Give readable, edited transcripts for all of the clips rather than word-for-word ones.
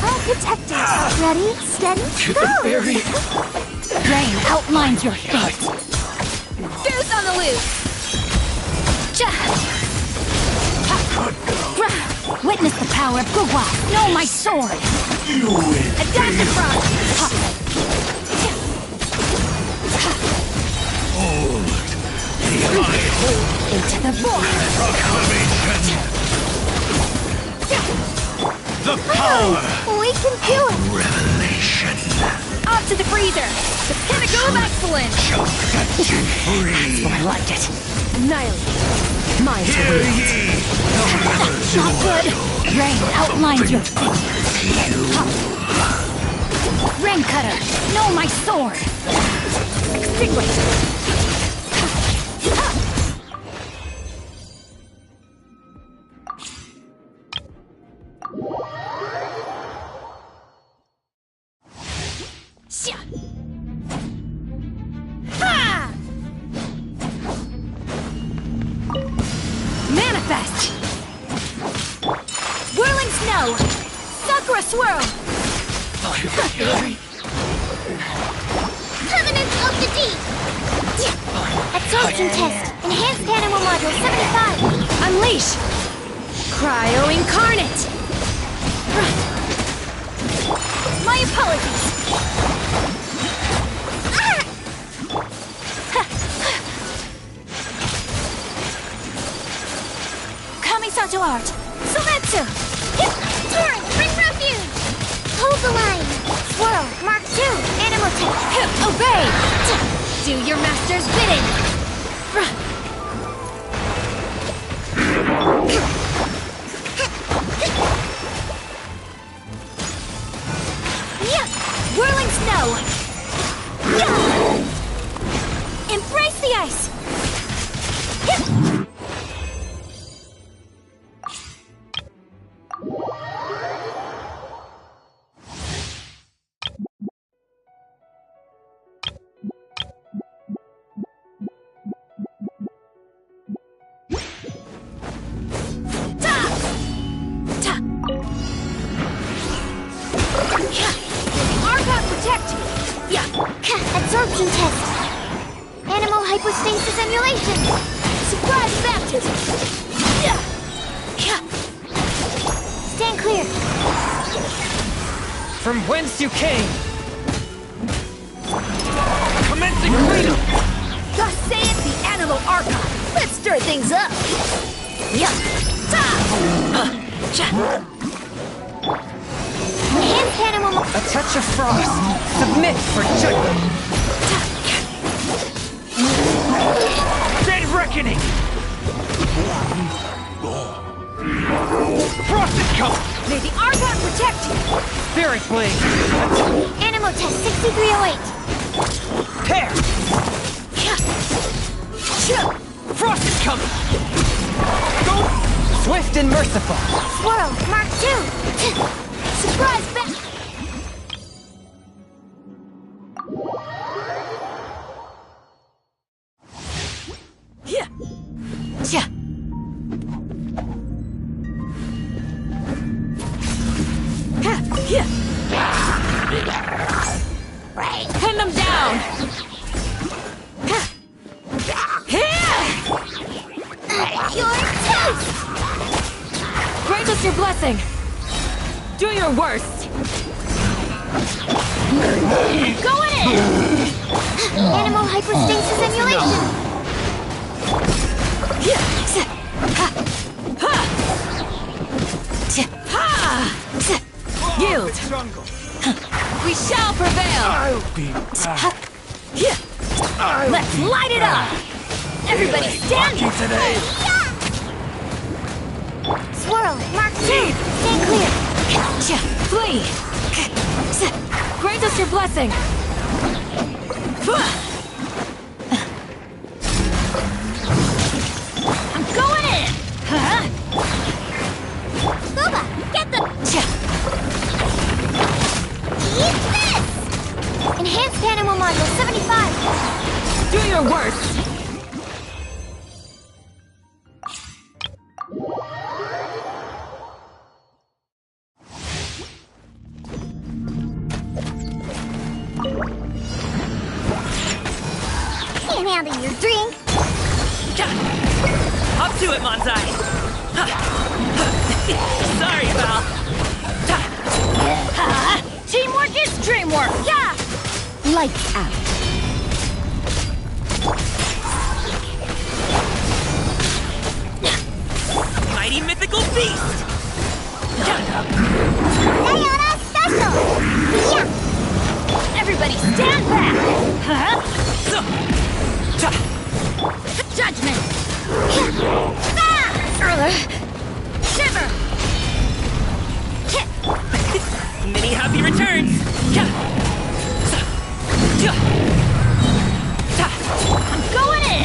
I'll protect it. Ready, steady, go! Rain outlines your fate. Goose on the loose! Witness the power of Gugwa. Know my sword. Adaptive frost! Into the void. The power We can do it! revelation Off to the freezer! The pinnacle of excellence! shall set you free. I like it. Annihilate! Mine to Hear wield! ye the rebels Not good. Rain outlines your fate. Rain cutter. Know my sword. Extinguish! Ha! Manifest! Whirling snow! Sakura swirl! Covenants of the Deep! Absorption test. Enhanced animal module 75. Unleash! Cryo incarnate! My apologies! Kamisato art. Sometsu! Torrent, bring refuge! Hold the line. Swirl, Mark 2, animal test. Obey! Do your master's bidding! Whirling snow! Embrace the ice! Absorption test. Animal hypostasis emulation. Surprise baptism! Stand clear. From whence you came! Commencing cleanup! Thus saith the Animal Archive! Let's stir things up! Enhanced animal A touch of frost! Submit for judgment! Dead reckoning! Frosted come! May the Archive protect you! Spirit blade! Animal test 6308. Tear! Frosted come! Go! Swift and merciful! Swirl, Mark 2. Surprise back. Pin them down! Your toast. Grant us your blessing! Do your worst! Going in! Animal hypostasis emulation. Yield! Jungle. We shall prevail! I'll be back. Let's light it up! Everybody stand! Lucky today. Swirl, Mark 2. Stand clear. Flee! Grant us your blessing! I'm going in! Booba, get the... Eat this! Enhanced animal module 75. Do your worst! down to your drink. Up to it, Manzai! Sorry, Val. Teamwork is dreamwork! Yeah! Lights out. Mighty mythical beast! Sayonara special! Yeah! Everybody stand back! Huh? Judgment! Shiver! Many happy returns! I'm going in!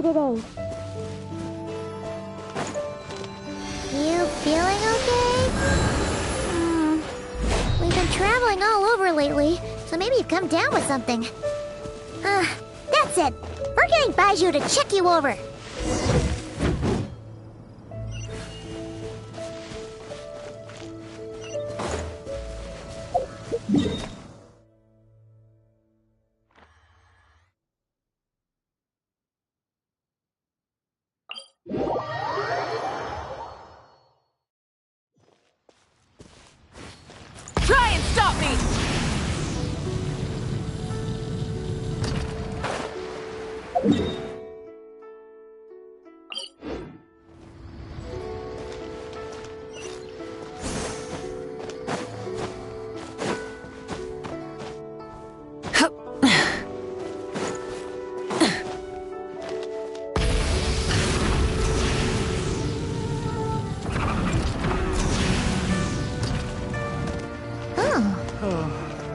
Today. You feeling okay? We've been traveling all over lately, so maybe you've come down with something. That's it. We're getting Baiju to check you over. Try and stop me!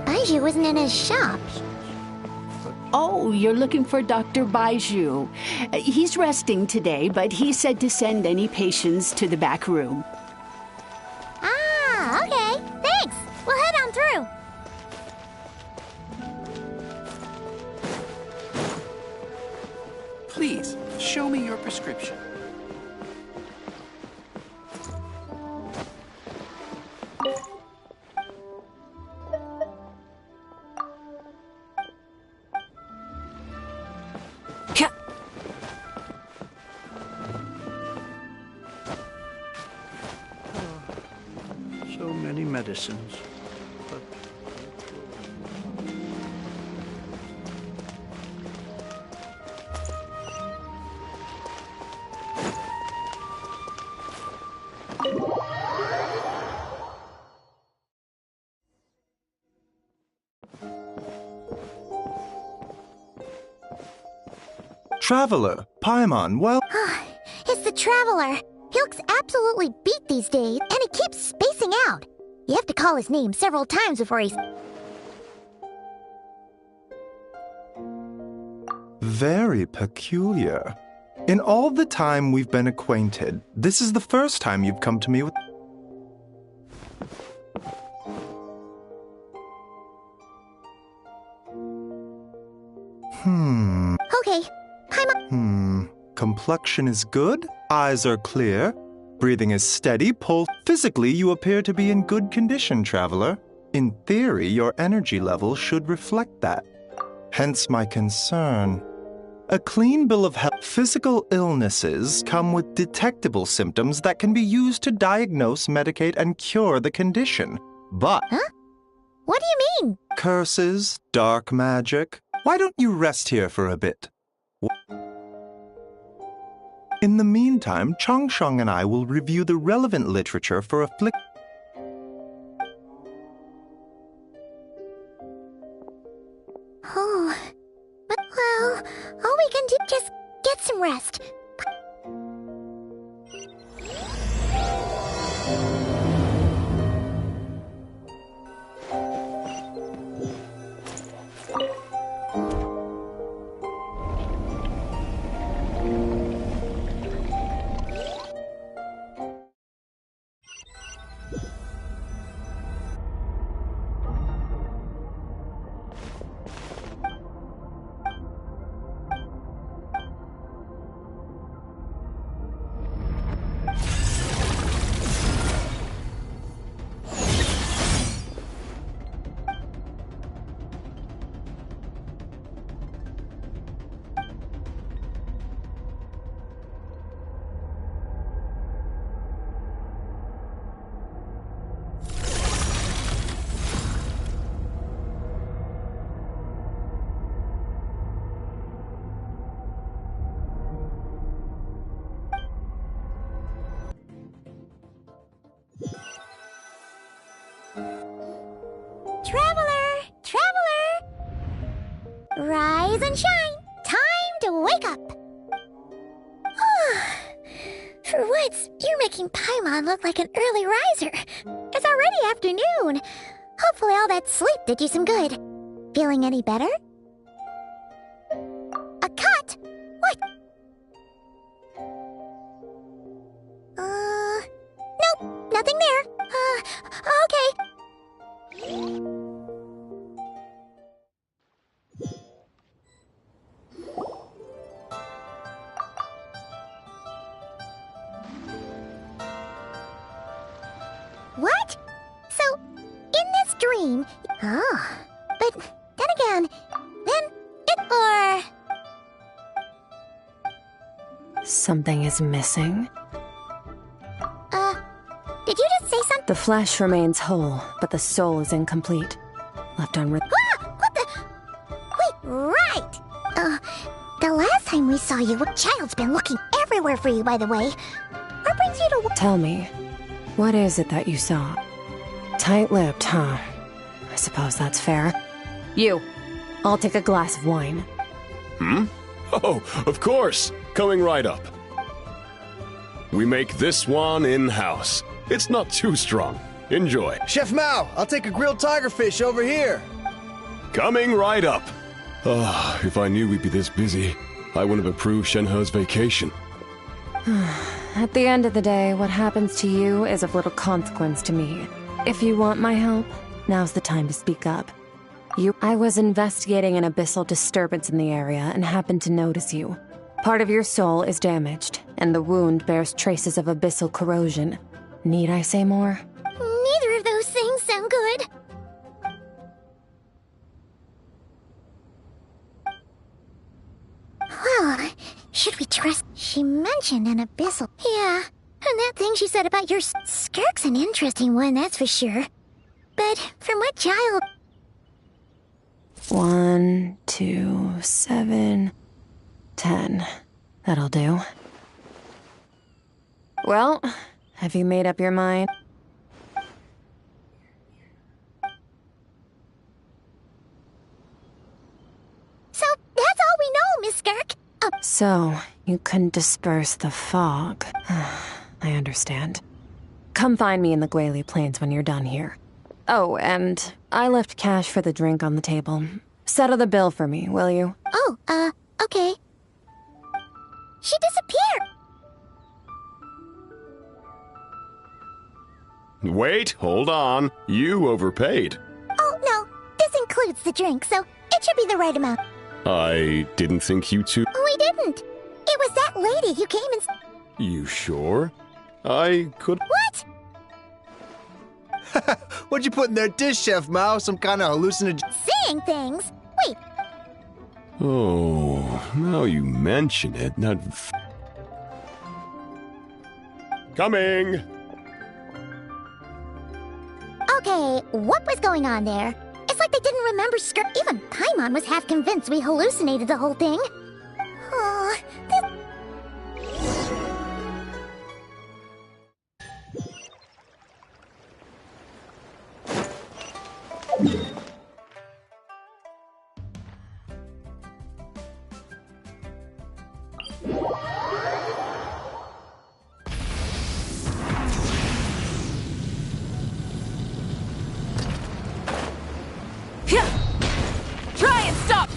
Baiju wasn't in his shop. Oh, you're looking for Dr. Baiju. He's resting today, but he said to send any patients to the back room. Ah, okay. Thanks. We'll head on through. Please, show me your prescription. So many medicines. But Traveler, Paimon, well... It's the Traveler. He looks absolutely beat these days, and he keeps spacing out. You have to call his name several times before he's... Very peculiar. In all the time we've been acquainted, this is the first time you've come to me with... Okay, Paimon... complexion is good, eyes are clear, breathing is steady, pulse. Physically, you appear to be in good condition, traveler. In theory, your energy level should reflect that. Hence my concern. A clean bill of health. Physical illnesses come with detectable symptoms that can be used to diagnose, medicate, and cure the condition. But... Huh? What do you mean? Curses, dark magic. Why don't you rest here for a bit? In the meantime, Changsheng and I will review the relevant literature for affliction. Oh, but, well, all we can do is just get some rest. Traveler! Rise and shine! Time to wake up! For once, you're making Paimon look like an early riser. It's already afternoon. Hopefully all that sleep did you some good. Feeling any better? A cut? What? Nope, nothing there. Okay. What? So, in this dream... Oh, but then again, or... Something is missing. Did you just say something? The flesh remains whole, but the soul is incomplete. Left unread. Ah! What the... Wait, right! The last time we saw you, a child's been looking everywhere for you, by the way. What brings you to... Tell me, what is it that you saw? Tight-lipped, huh? I suppose that's fair. You, I'll take a glass of wine. Hmm? Oh, of course! Coming right up. We make this one in-house. It's not too strong. Enjoy. Chef Mao, I'll take a grilled tigerfish over here. Coming right up. Ah, if I knew we'd be this busy, I wouldn't have approved Shenhe's vacation. At the end of the day, what happens to you is of little consequence to me. If you want my help, now's the time to speak up. I was investigating an abyssal disturbance in the area and happened to notice you. Part of your soul is damaged, and the wound bears traces of abyssal corrosion. Need I say more? Neither of those things sound good. Well, should we trust... She mentioned an abyssal... Yeah, and that thing she said about your skirk's an interesting one, that's for sure. But from what child... 1, 2, 7, 10. That'll do. Well, have you made up your mind? So, that's all we know, Miss Skirk. So, you couldn't disperse the fog. I understand. Come find me in the Guili Plains when you're done here. Oh, and I left cash for the drink on the table. Settle the bill for me, will you? Oh, okay. She disappeared! Wait, hold on. You overpaid. Oh, no. This includes the drink, so it should be the right amount. I didn't think you two... We didn't. It was that lady who came and... You sure? I could... What? What'd you put in their dish, Chef Mao? Some kind of hallucinogen? Seeing things? Wait, Oh, now you mention it, that... Coming! okay, what was going on there? It's like they didn't remember skirt. Even Paimon was half convinced we hallucinated the whole thing. Oh, this... Try and stop!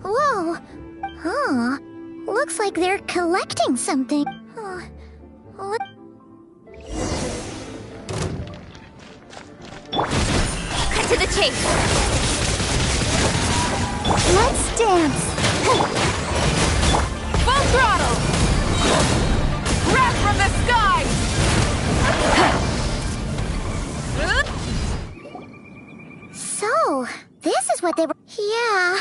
Whoa. Huh. Looks like they're collecting something. What? Cut to the chase! Let's dance. Full throttle! Wrath from the sky! So, this is what they were... Yeah.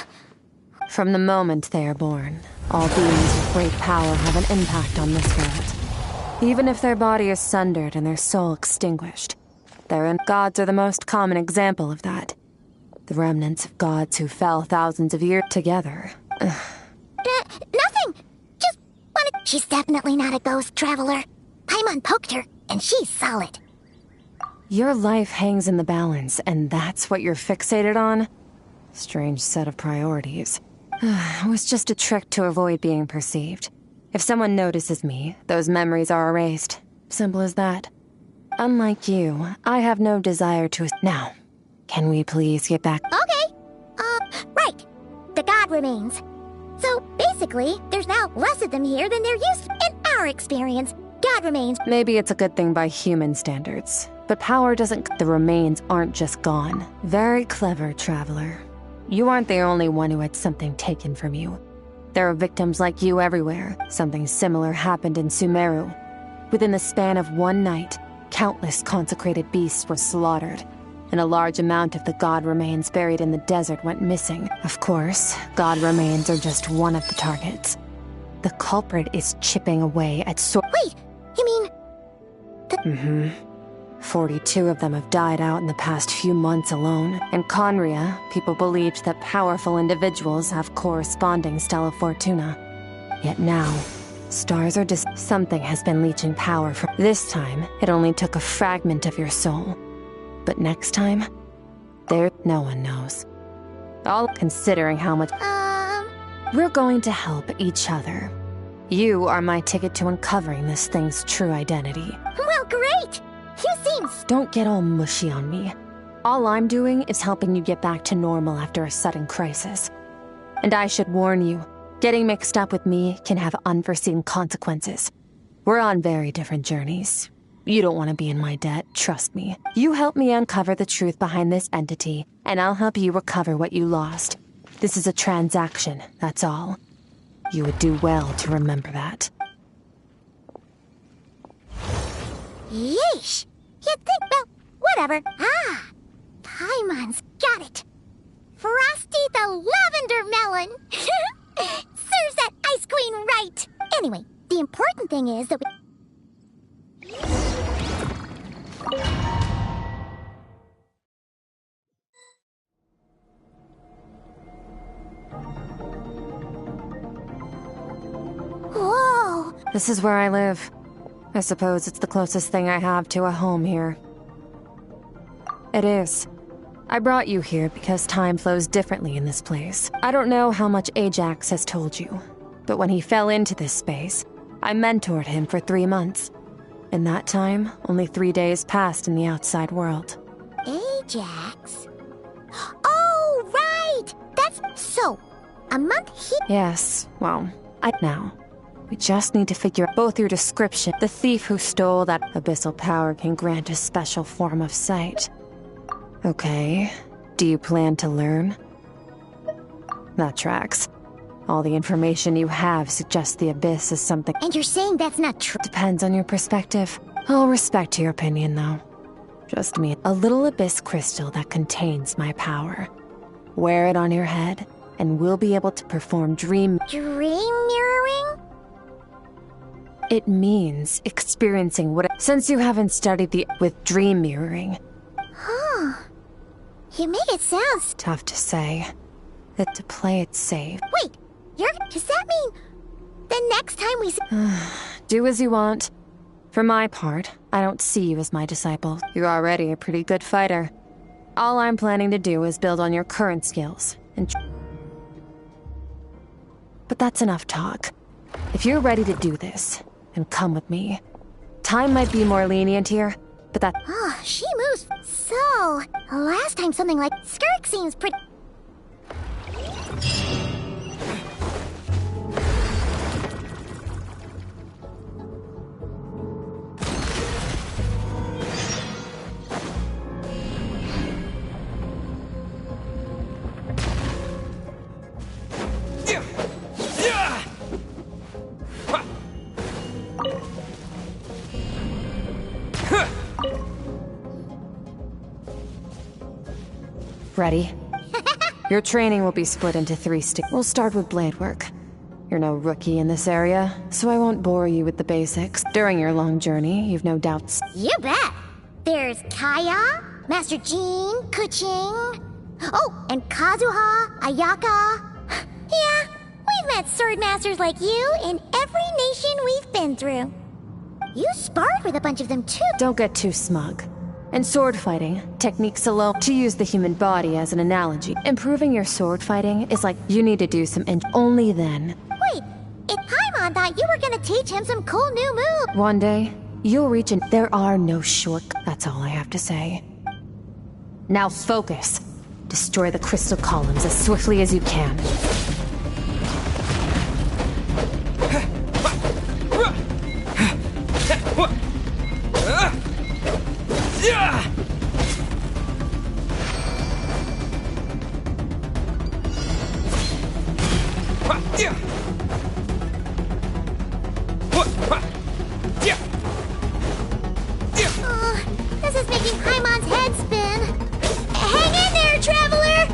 From the moment they are born, all beings with great power have an impact on this world. Even if their body is sundered and their soul extinguished. Gods are the most common example of that. The remnants of gods who fell thousands of years together. Nothing. Just wanted... She's definitely not a ghost traveler. Paimon poked her, and she's solid. Your life hangs in the balance, and that's what you're fixated on? Strange set of priorities. It was just a trick to avoid being perceived. If someone notices me, those memories are erased. Simple as that. Unlike you, I have no desire to... Now, can we please get back... Okay. Right. The god remains. So, basically, there's now less of them here than there used to in our experience. God remains. Maybe it's a good thing by human standards. But power doesn't... The remains aren't just gone. Very clever, traveler. You aren't the only one who had something taken from you. There are victims like you everywhere. Something similar happened in Sumeru. Within the span of one night, countless consecrated beasts were slaughtered, and a large amount of the god remains buried in the desert went missing. Of course, god remains are just one of the targets. The culprit is chipping away at Wait, you mean... 42 of them have died out in the past few months alone. In Conria, people believed that powerful individuals have corresponding Stella Fortuna. Yet now, stars are just... Something has been leeching power from... This time, it only took a fragment of your soul. But next time, no one knows. All considering how much... We're going to help each other. You are my ticket to uncovering this thing's true identity. Well, great! You seem... Don't get all mushy on me. All I'm doing is helping you get back to normal after a sudden crisis. And I should warn you, getting mixed up with me can have unforeseen consequences. We're on very different journeys. You don't want to be in my debt, trust me. You help me uncover the truth behind this entity, and I'll help you recover what you lost. This is a transaction, that's all. You would do well to remember that. Yeesh! You'd think, well, whatever. Paimon's got it. Frosty the Lavender Melon! Serves that ice queen right! Anyway, the important thing is that we... Whoa! This is where I live. I suppose it's the closest thing I have to a home here. It is. I brought you here because time flows differently in this place. I don't know how much Ajax has told you, but when he fell into this space, I mentored him for 3 months. In that time, only 3 days passed in the outside world. Ajax? Oh, right! That's so. A month he... Yes, well, now. We just need to figure out both your description. The thief who stole that abyssal power can grant a special form of sight. Okay, do you plan to learn? That tracks. All the information you have suggests the Abyss is something. And you're saying that's not true? Depends on your perspective. I'll respect your opinion, though. Just me. A little Abyss crystal that contains my power. Wear it on your head, and we'll be able to perform dream mirroring? It means experiencing what. Since you haven't studied with dream mirroring. Huh. You make it sound Tough to say. That to play it safe. Wait, does that mean the next time we Do as you want. For my part, I don't see you as my disciple. You're already a pretty good fighter. All I'm planning to do is build on your current skills. But that's enough talk. If you're ready to do this, then come with me. Time might be more lenient here, but that. Oh, she moves. So, last time something like Skirk seems pretty. Ready? Your training will be split into 3 stages. We'll start with blade work. You're no rookie in this area, so I won't bore you with the basics. During your long journey, you've no doubts. You bet. There's Kaya, Master Jean, Kuching. Oh, and Kazuha, Ayaka. Yeah, we've met sword masters like you in every nation we've been through. You sparred with a bunch of them too. Don't get too smug. In sword fighting, techniques alone, to use the human body as an analogy, improving your sword fighting is like you need to do some only then. Wait, if Paimon thought you were gonna teach him some cool new moves. One day, you'll reach and there are no that's all I have to say. Now focus. Destroy the crystal columns as swiftly as you can. This is making Paimon's head spin. Hang in there, traveler!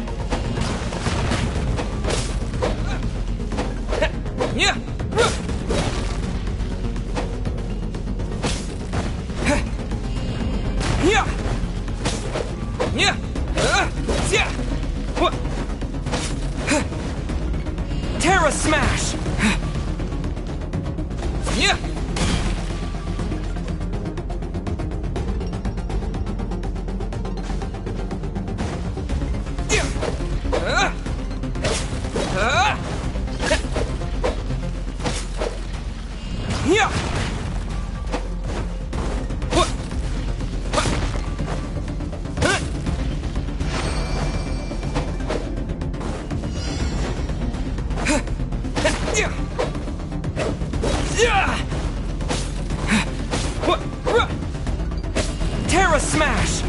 Yeah. Yeah. Yeah. Yeah. What? Terra Smash. Yeah. Yeah. What? What? Terra Smash.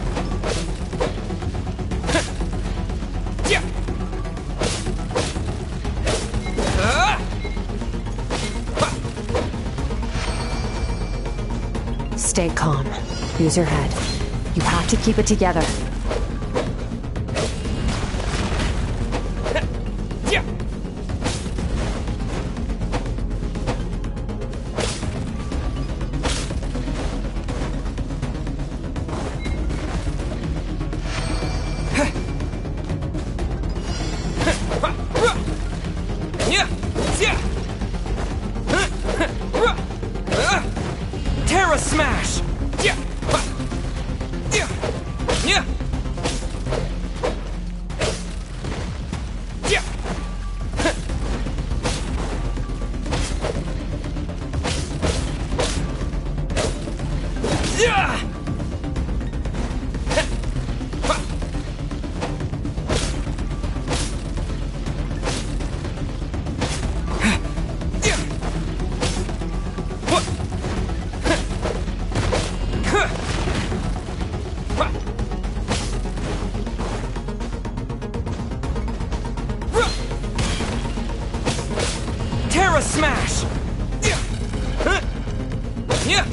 Yeah. Stay calm. Use your head. You have to keep it together. Yeah. Terra Smash! Yeah! Yeah! Smash! Yeah!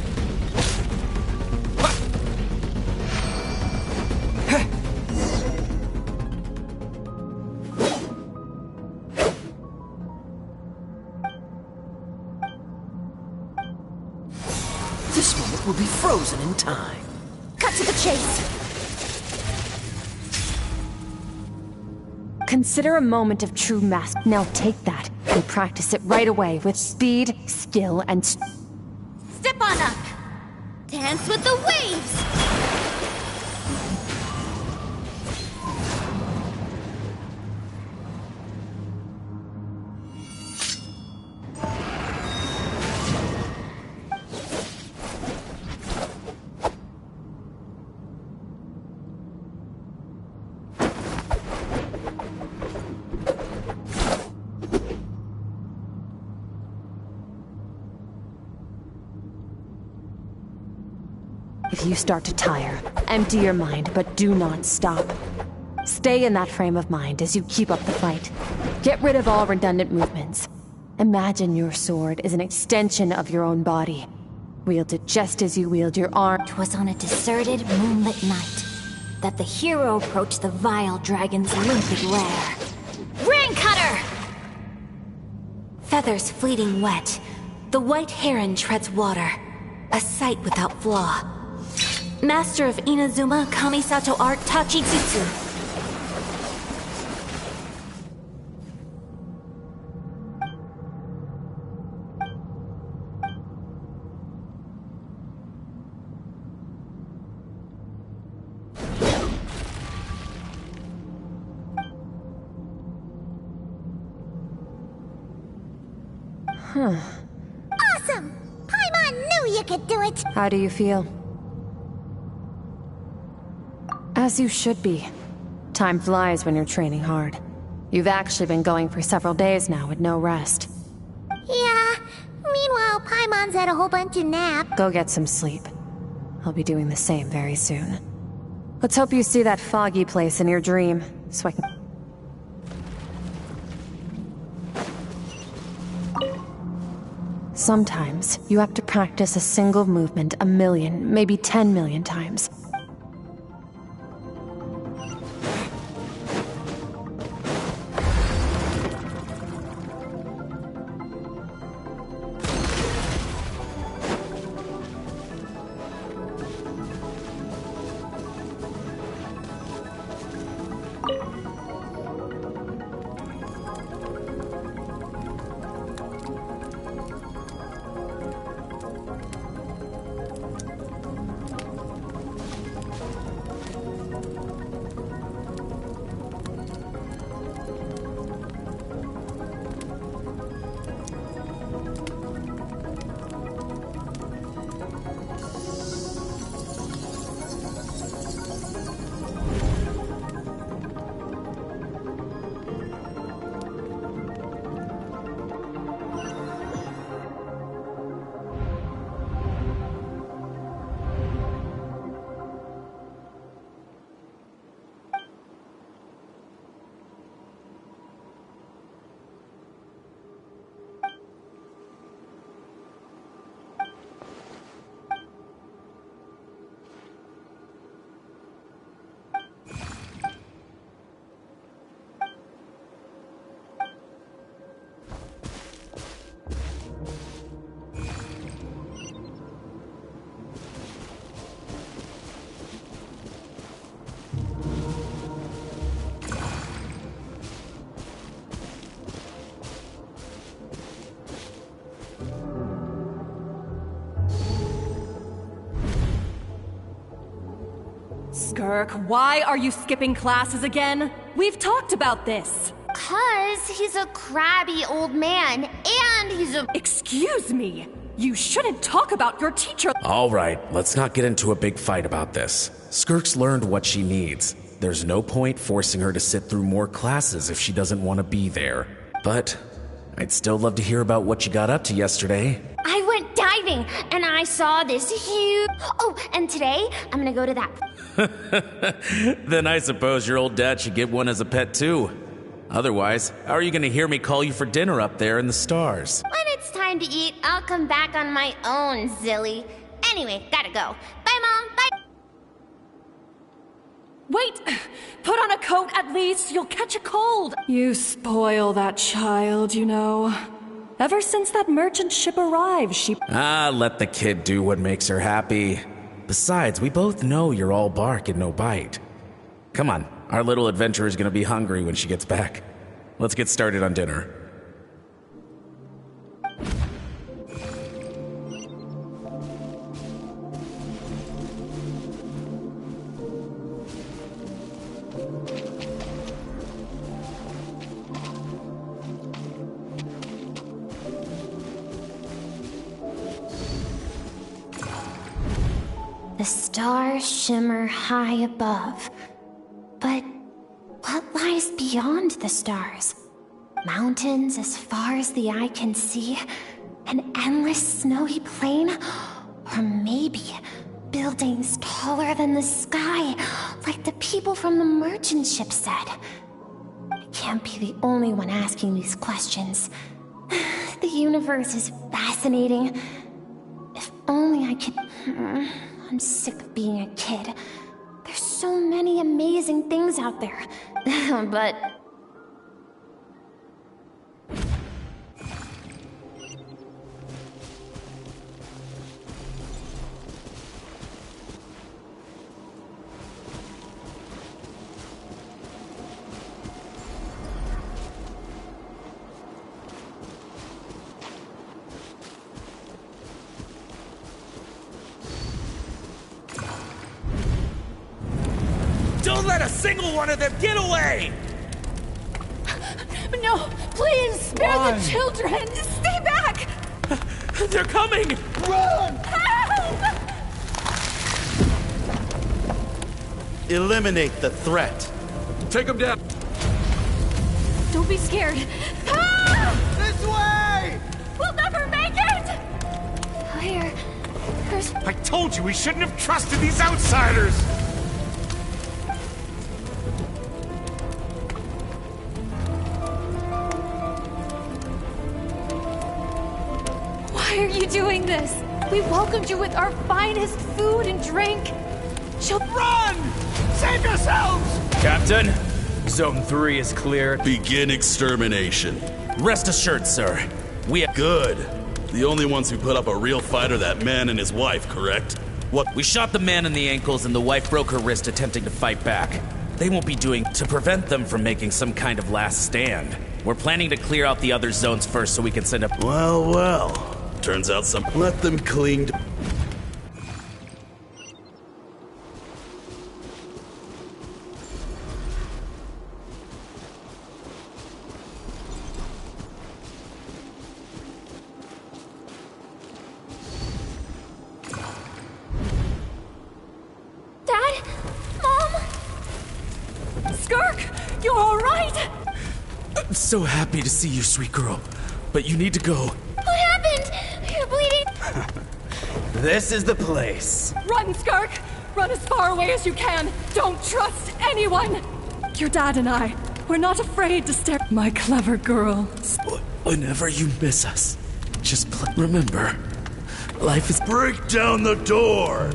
This moment will be frozen in time. Cut to the chase. Consider a moment of true mastery. Now take that and practice it right away with speed, skill, and... Step on up. Dance with the waves. If you start to tire, empty your mind, but do not stop. Stay in that frame of mind as you keep up the fight. Get rid of all redundant movements. Imagine your sword is an extension of your own body. Wield it just as you wield your arm. 'Twas on a deserted, moonlit night that the hero approached the vile dragon's limpid lair. Ring cutter! Feathers fleeting wet, the white heron treads water, a sight without flaw. Master of Inazuma Kamisato art Tachijutsu. Awesome! Paimon knew you could do it! How do you feel? As you should be. Time flies when you're training hard. You've actually been going for several days now with no rest. Yeah. Meanwhile, Paimon's had a whole bunch of naps. Go get some sleep. I'll be doing the same very soon. Let's hope you see that foggy place in your dream, so I can... Sometimes, you have to practice a single movement 1 million, maybe 10 million times. Skirk, why are you skipping classes again? We've talked about this. 'Cause he's a crabby old man, and he's a... Excuse me. You shouldn't talk about your teacher. All right, let's not get into a big fight about this. Skirk's learned what she needs. There's no point forcing her to sit through more classes if she doesn't want to be there. But I'd still love to hear about what you got up to yesterday. I went diving, and I saw this huge... Oh, and today, I'm gonna go to that... Then I suppose your old dad should get one as a pet too. Otherwise, how are you going to hear me call you for dinner up there in the stars? When it's time to eat, I'll come back on my own, Zilly. Anyway, gotta go. Bye, Mom. Bye. Wait! Put on a coat at least, you'll catch a cold! You spoil that child, you know. Ever since that merchant ship arrived, she— let the kid do what makes her happy. Besides, we both know you're all bark and no bite. Come on, our little adventurer is gonna be hungry when she gets back. Let's get started on dinner. The stars shimmer high above. But what lies beyond the stars? Mountains as far as the eye can see? An endless snowy plain? Or maybe buildings taller than the sky, like the people from the merchant ship said? I can't be the only one asking these questions. The universe is fascinating. If only I could— I'm sick of being a kid. There's so many amazing things out there. But... Don't let a single one of them get away! No, please, spare the children! Stay back! They're coming! Run! Help! Eliminate the threat. Take them down. Don't be scared. This way! We'll never make it! There's... I told you we shouldn't have trusted these outsiders! Why are you doing this? We welcomed you with our finest food and drink. Run! Save yourselves! Captain, Zone 3 is clear. Begin extermination. Rest assured, sir. We are good. The only ones who put up a real fight are that man and his wife, correct? What? We shot the man in the ankles and the wife broke her wrist attempting to fight back. They won't be doing to prevent them from making some kind of last stand. We're planning to clear out the other zones first so we can send up— Well. Turns out let them cling to— Dad? Mom? Skirk, you're all right? I'm so happy to see you, sweet girl. But you need to go. What happened? You're bleeding. This is the place. Run, Skirk! Run as far away as you can. Don't trust anyone. Your dad and I, we're not afraid to stare— My clever girl. Whenever you miss us, just remember, life is— Break down the door!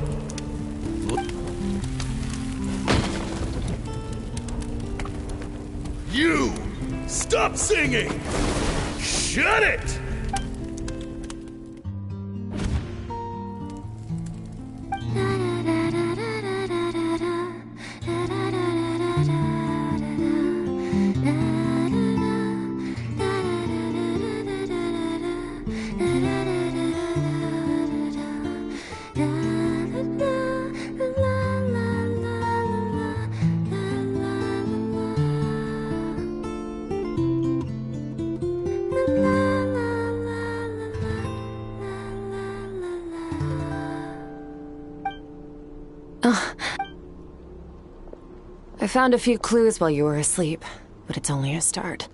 You! Stop singing! Shut it! I found a few clues while you were asleep, but it's only a start.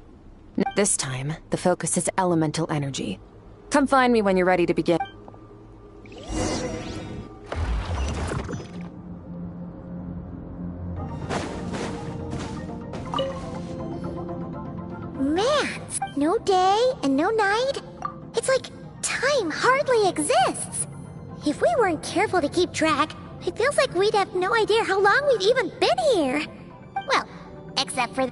This time, the focus is elemental energy. Come find me when you're ready to begin. Man, no day and no night. It's like time hardly exists. If we weren't careful to keep track, it feels like we'd have no idea how long we've even been here. Well, except for...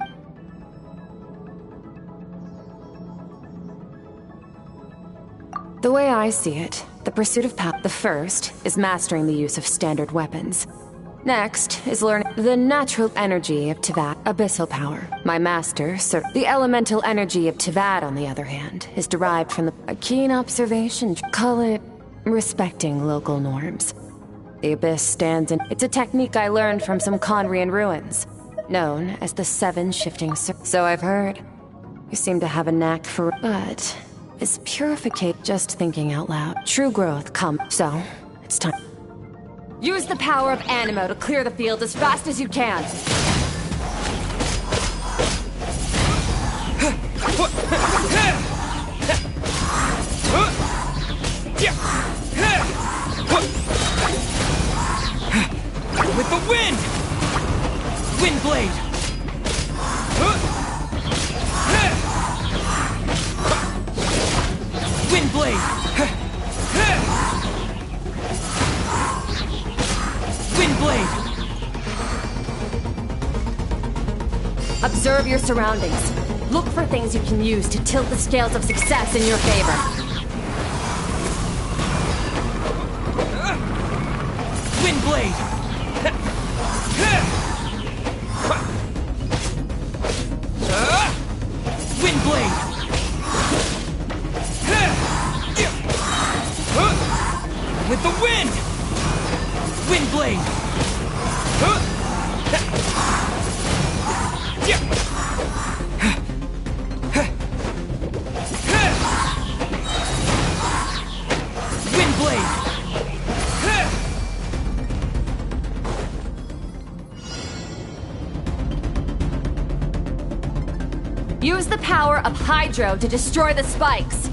The way I see it, the pursuit of power, the first is mastering the use of standard weapons. Next is learning the natural energy of Tavad, abyssal power. My master, Sir. The elemental energy of Tavad, on the other hand, is derived from a keen observation. Call it respecting local norms. The abyss stands in... It's a technique I learned from some Conrian ruins, known as the Seven Shifting Circles. So I've heard. You seem to have a knack for... But is purification just thinking out loud? True growth come. So, it's time. Use the power of Animo to clear the field as fast as you can. With the wind! Wind blade! Wind blade! Wind blade! Observe your surroundings. Look for things you can use to tilt the scales of success in your favor. Wind blade! Wind blade! With the wind! Wind blade! Wind blade! Use the power of Hydro to destroy the spikes.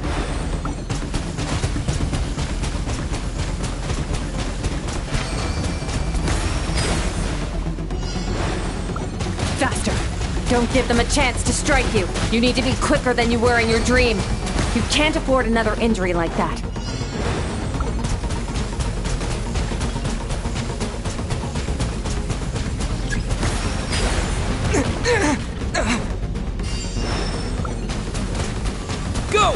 Faster. Don't give them a chance to strike you. You need to be quicker than you were in your dream. You can't afford another injury like that. Go!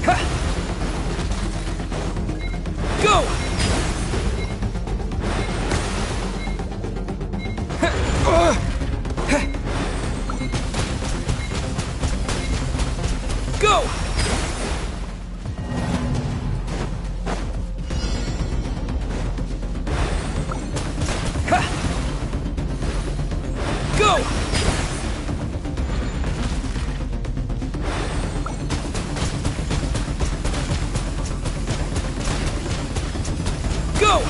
Go! Go! Go! Go! Go!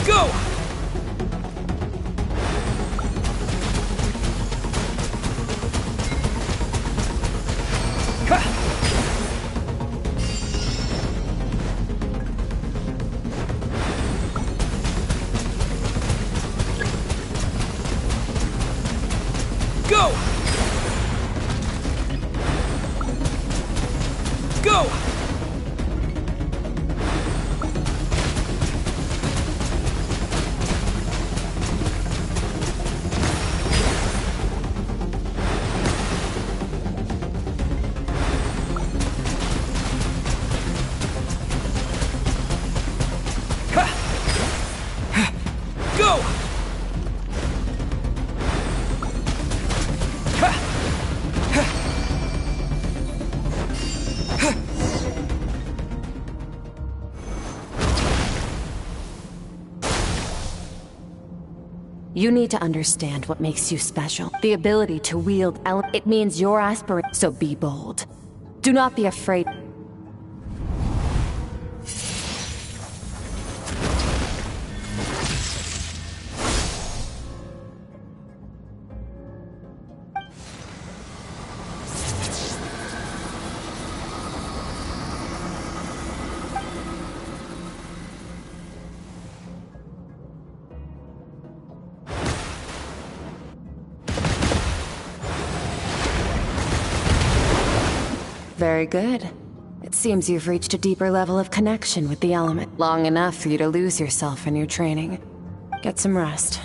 Go! Go! Go! You need to understand what makes you special. The ability to wield it means your aspirant, so be bold. Do not be afraid. Very good. It seems you've reached a deeper level of connection with the element, long enough for you to lose yourself in your training. Get some rest.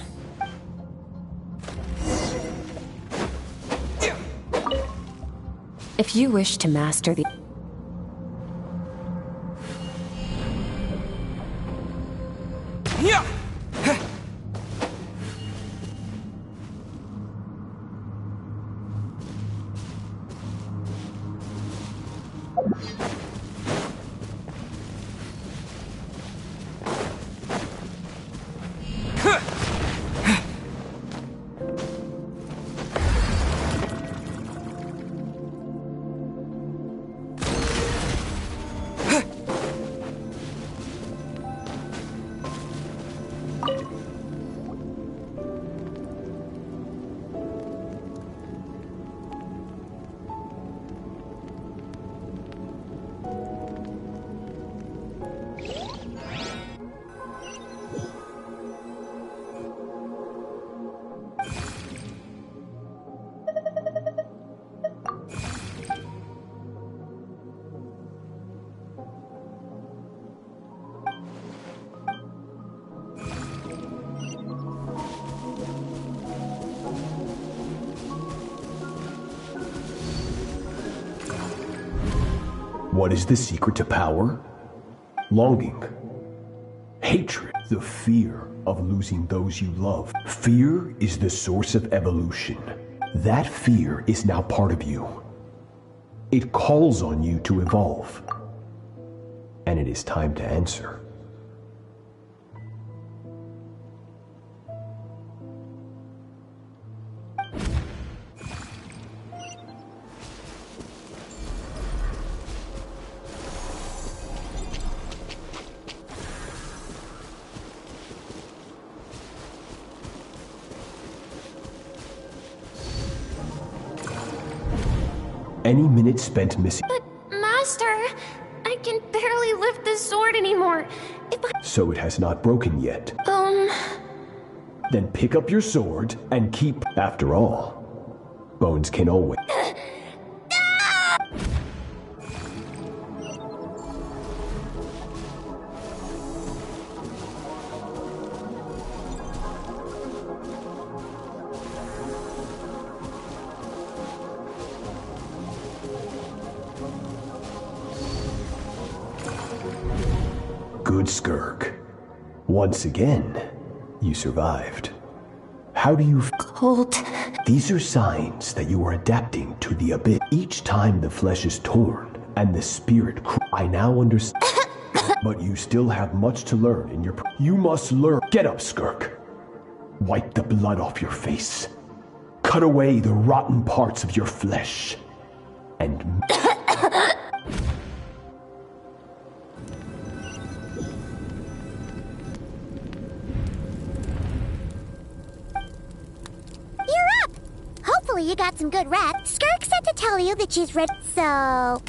If you wish to master the... Yeah! What is the secret to power? Longing. Hatred. The fear of losing those you love. Fear is the source of evolution. That fear is now part of you. It calls on you to evolve. And it is time to answer. Any minute spent missing. But, Master, I can barely lift the sword anymore. So it has not broken yet. Then pick up your sword and keep. After all, bones can always. Good, Skirk. Once again, you survived. How do you... Cold. These are signs that you are adapting to the abyss. Each time the flesh is torn and the spirit... I now understand. But you still have much to learn in your... You must learn... Get up, Skirk. Wipe the blood off your face. Cut away the rotten parts of your flesh. And... Hopefully you got some good rest. Skirk said to tell you that she's ready, so...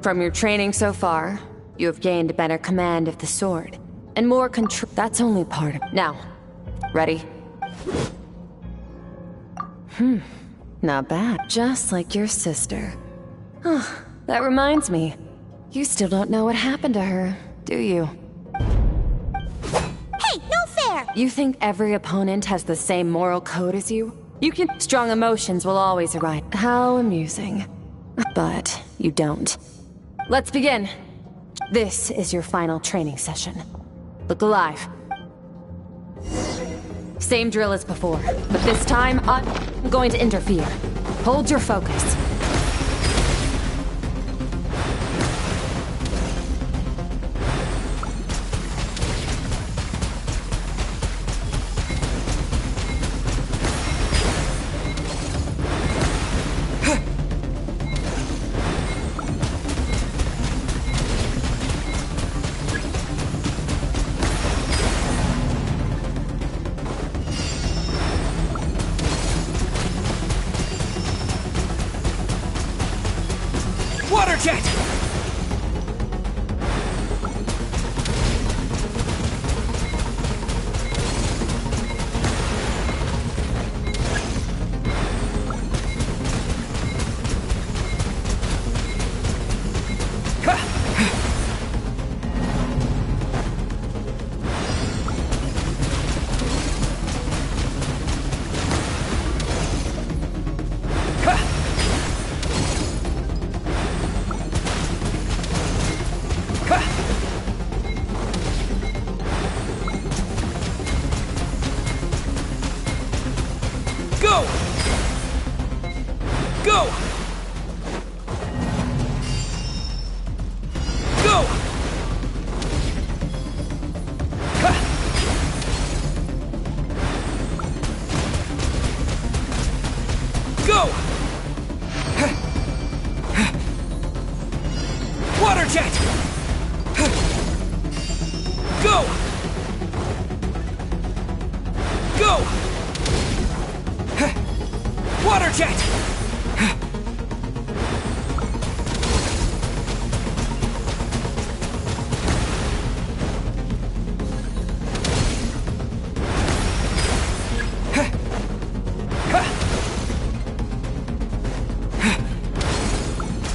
From your training so far, you have gained a better command of the sword, and more control. That's only part of it. Now, ready? Not bad. Just like your sister. Oh, that reminds me. You still don't know what happened to her, do you? Hey, no fair! You think every opponent has the same moral code as you? You can... Strong emotions will always arise. How amusing. But you don't. Let's begin. This is your final training session. Look alive. Same drill as before, but this time I'm going to interfere. Hold your focus. jet! Go! Go! Go! Go! Water jet! Go! Go! Water jet!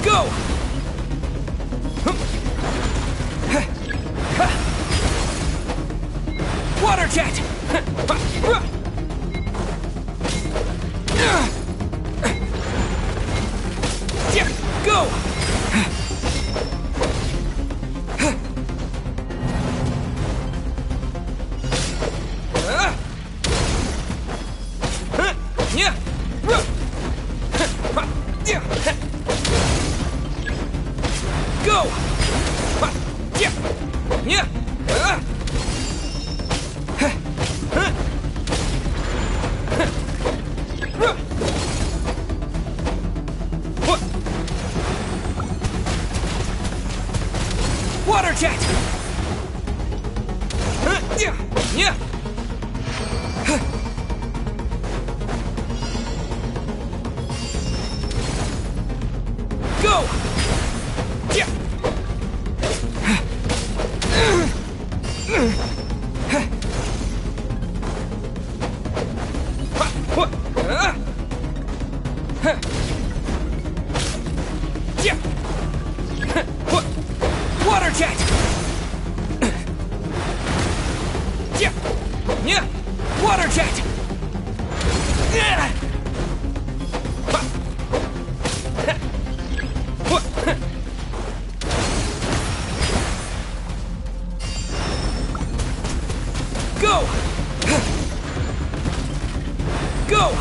Go! Water jet! Go! Go! Water jet! Go! Water jet! Water jet! Go! Go!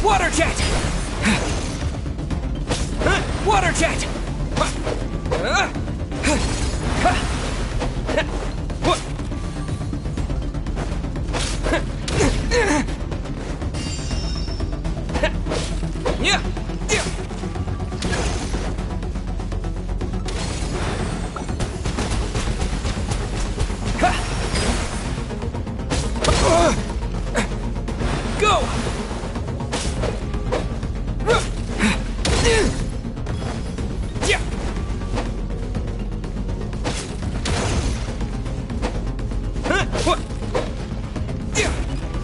Water jet! Water jet! Go!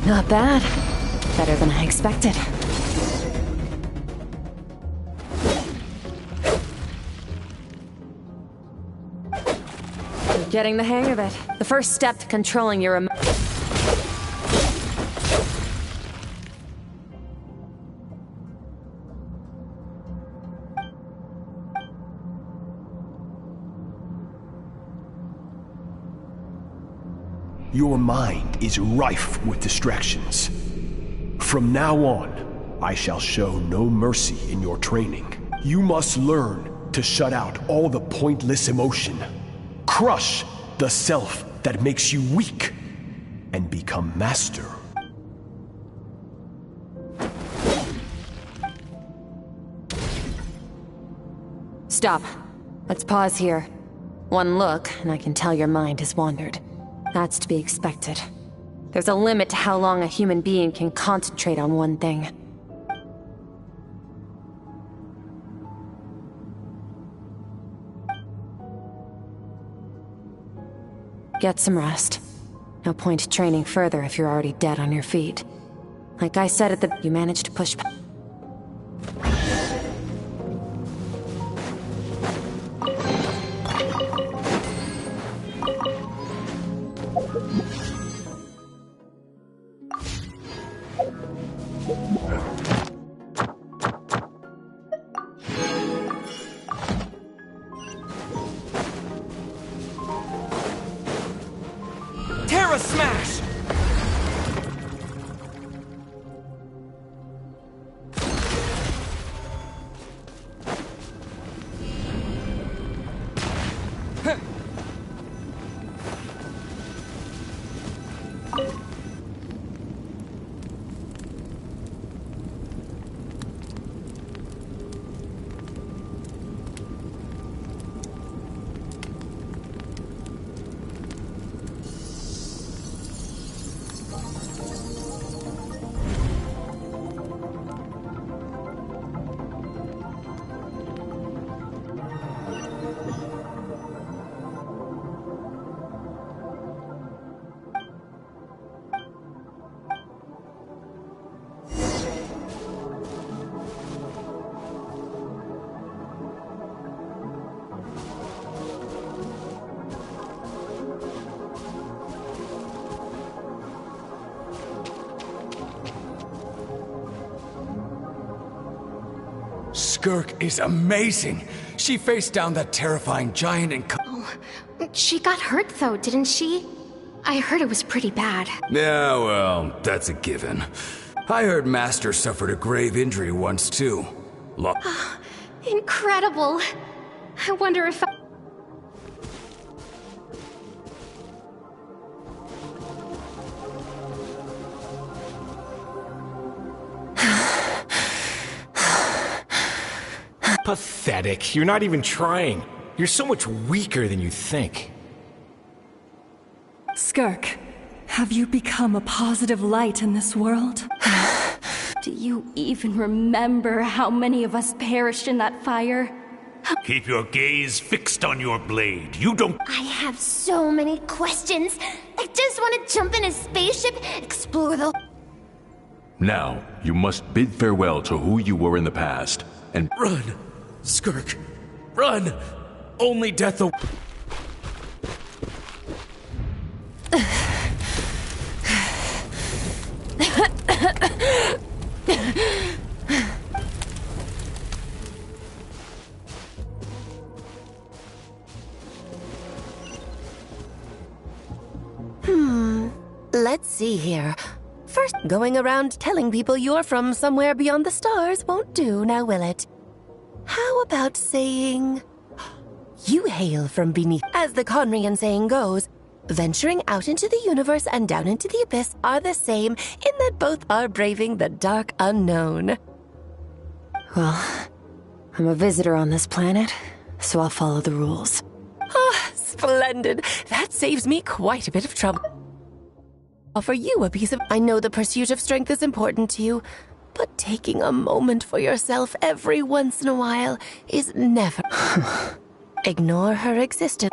Not bad. Better than I expected. Getting the hang of it. The first step to controlling your Your mind is rife with distractions. From now on, I shall show no mercy in your training. You must learn to shut out all the pointless emotion. Crush the self that makes you weak, and become master. Stop. Let's pause here. One look, and I can tell your mind has wandered. That's to be expected. There's a limit to how long a human being can concentrate on one thing. Get some rest. No point training further if you're already dead on your feet. Like I said you managed to push past. Terra Smash! Skirk is amazing. She faced down that terrifying giant and She got hurt though, didn't she? I heard it was pretty bad. Yeah, well, that's a given. I heard Master suffered a grave injury once too. Incredible. I wonder if Pathetic. You're not even trying. You're so much weaker than you think. Skirk, have you become a positive light in this world? Do you even remember how many of us perished in that fire? Keep your gaze fixed on your blade. You don't— I have so many questions. I just want to jump in a spaceship, explore the— Now, you must bid farewell to who you were in the past, and— Run! Skirk! Run! Only death Let's see here. First, going around telling people you're from somewhere beyond the stars won't do, now will it? How about saying, you hail from beneath? As the Conrian saying goes, venturing out into the universe and down into the abyss are the same in that both are braving the dark unknown. Well, I'm a visitor on this planet, so I'll follow the rules. Ah, splendid. That saves me quite a bit of trouble. Offer you a piece of— I know the pursuit of strength is important to you, but taking a moment for yourself every once in a while is never— Ignore her existence.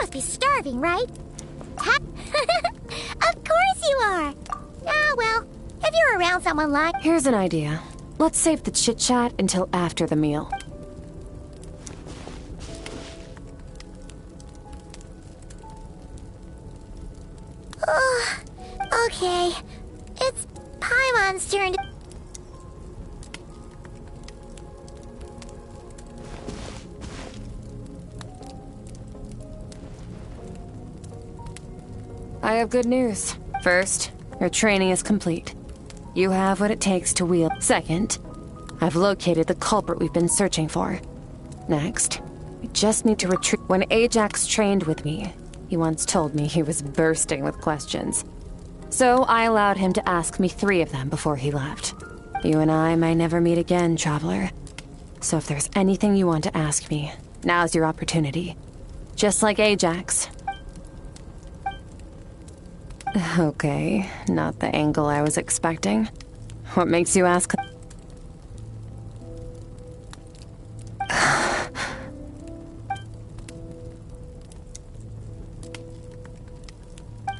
must be starving, right? Of course you are! Ah, well, if you're around someone like... Here's an idea. Let's save the chit-chat until after the meal. Okay. It's Paimon's turn to... I have good news. First, your training is complete. You have what it takes to wield. Second, I've located the culprit we've been searching for. Next, we just need to retrieve... When Ajax trained with me, he once told me he was bursting with questions. So I allowed him to ask me 3 of them before he left. You and I may never meet again, Traveler. So if there's anything you want to ask me, now's your opportunity. Just like Ajax. Okay, not the angle I was expecting. What makes you ask?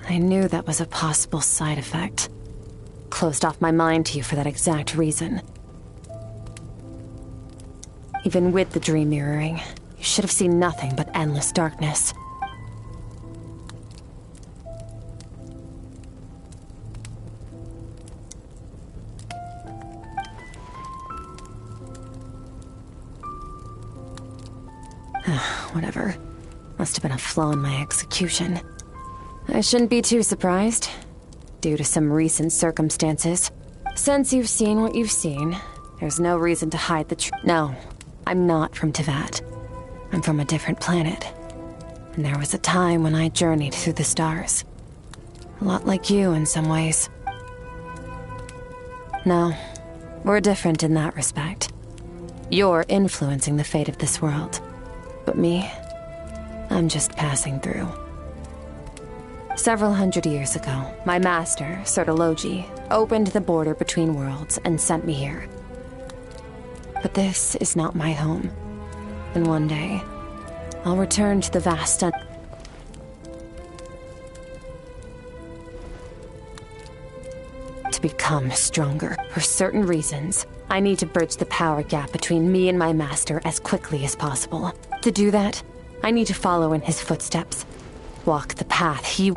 I knew that was a possible side effect. Closed off my mind to you for that exact reason. Even with the dream mirroring, you should have seen nothing but endless darkness. Whatever. Must have been a flaw in my execution. I shouldn't be too surprised. Due to some recent circumstances. Since you've seen what you've seen, there's no reason to hide the truth. No, I'm not from Teyvat. I'm from a different planet. And there was a time when I journeyed through the stars. A lot like you in some ways. No, we're different in that respect. You're influencing the fate of this world. But me, I'm just passing through. Several hundred years ago, my master, Sertologi, opened the border between worlds and sent me here. But this is not my home. And one day, I'll return to the vast to become stronger. For certain reasons, I need to bridge the power gap between me and my master as quickly as possible. To do that, I need to follow in his footsteps. Walk the path he...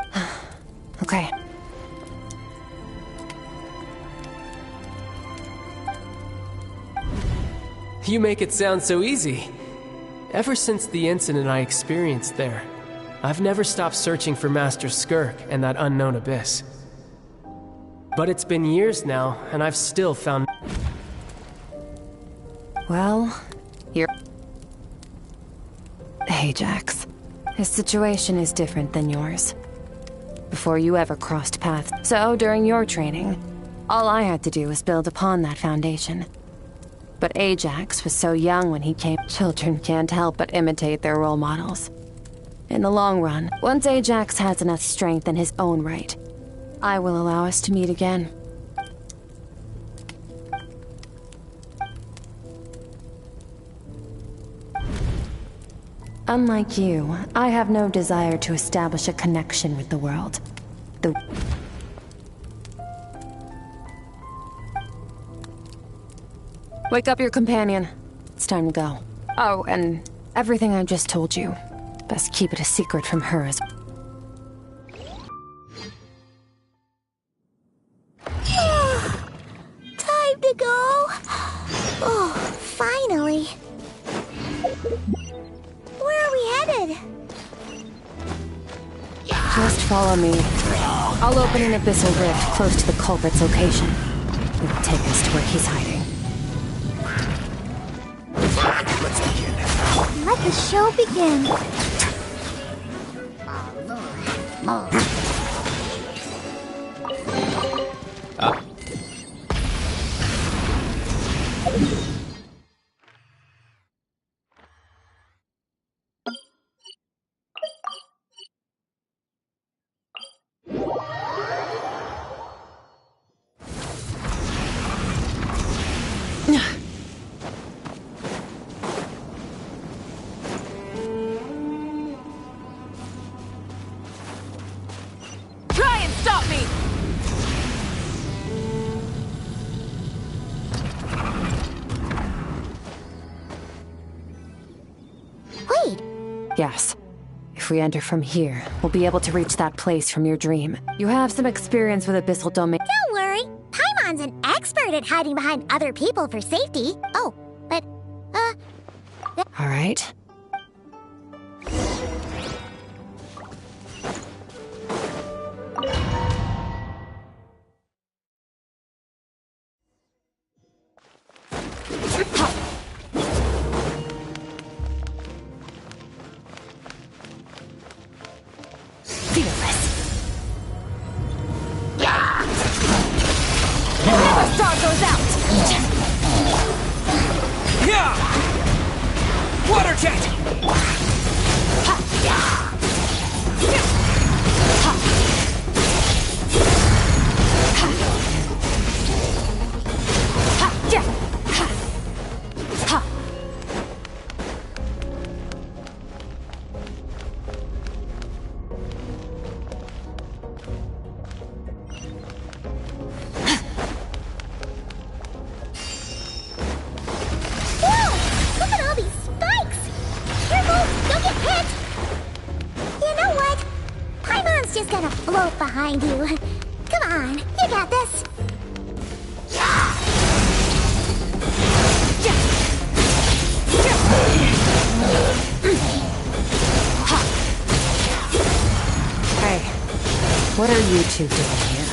Okay. You make it sound so easy. Ever since the incident I experienced there, I've never stopped searching for Master Skirk and that unknown abyss. But it's been years now, and I've still found... Well, you're... Ajax. His situation is different than yours. Before you ever crossed paths. So, during your training, all I had to do was build upon that foundation. But Ajax was so young when he came. Children can't help but imitate their role models. In the long run, once Ajax has enough strength in his own right, I will allow us to meet again. Unlike you, I have no desire to establish a connection with the world. Wake up your companion. It's time to go. Oh, and everything I just told you. Best keep it a secret from her as... Time to go. Oh, finally. Where are we headed? Just follow me. I'll open an abyssal rift close to the culprit's location. It'll take us to where he's hiding. Let's begin. Let the show begin. guess. If we enter from here, we'll be able to reach that place from your dream. You have some experience with abyssal domain. Don't worry. Paimon's an expert at hiding behind other people for safety. Oh, but, All right. Star goes out! Yeah! Water jet! Just gonna float behind you. Come on, you got this. Hey, what are you two doing here?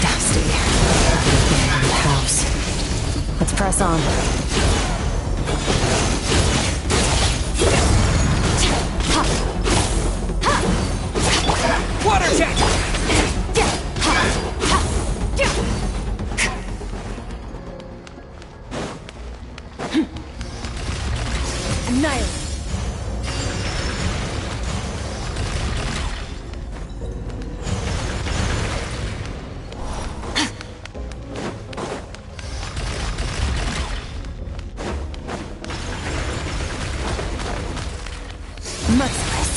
Dusty. Abandoned house. Let's press on. Water jet! Annihilate. Merciless.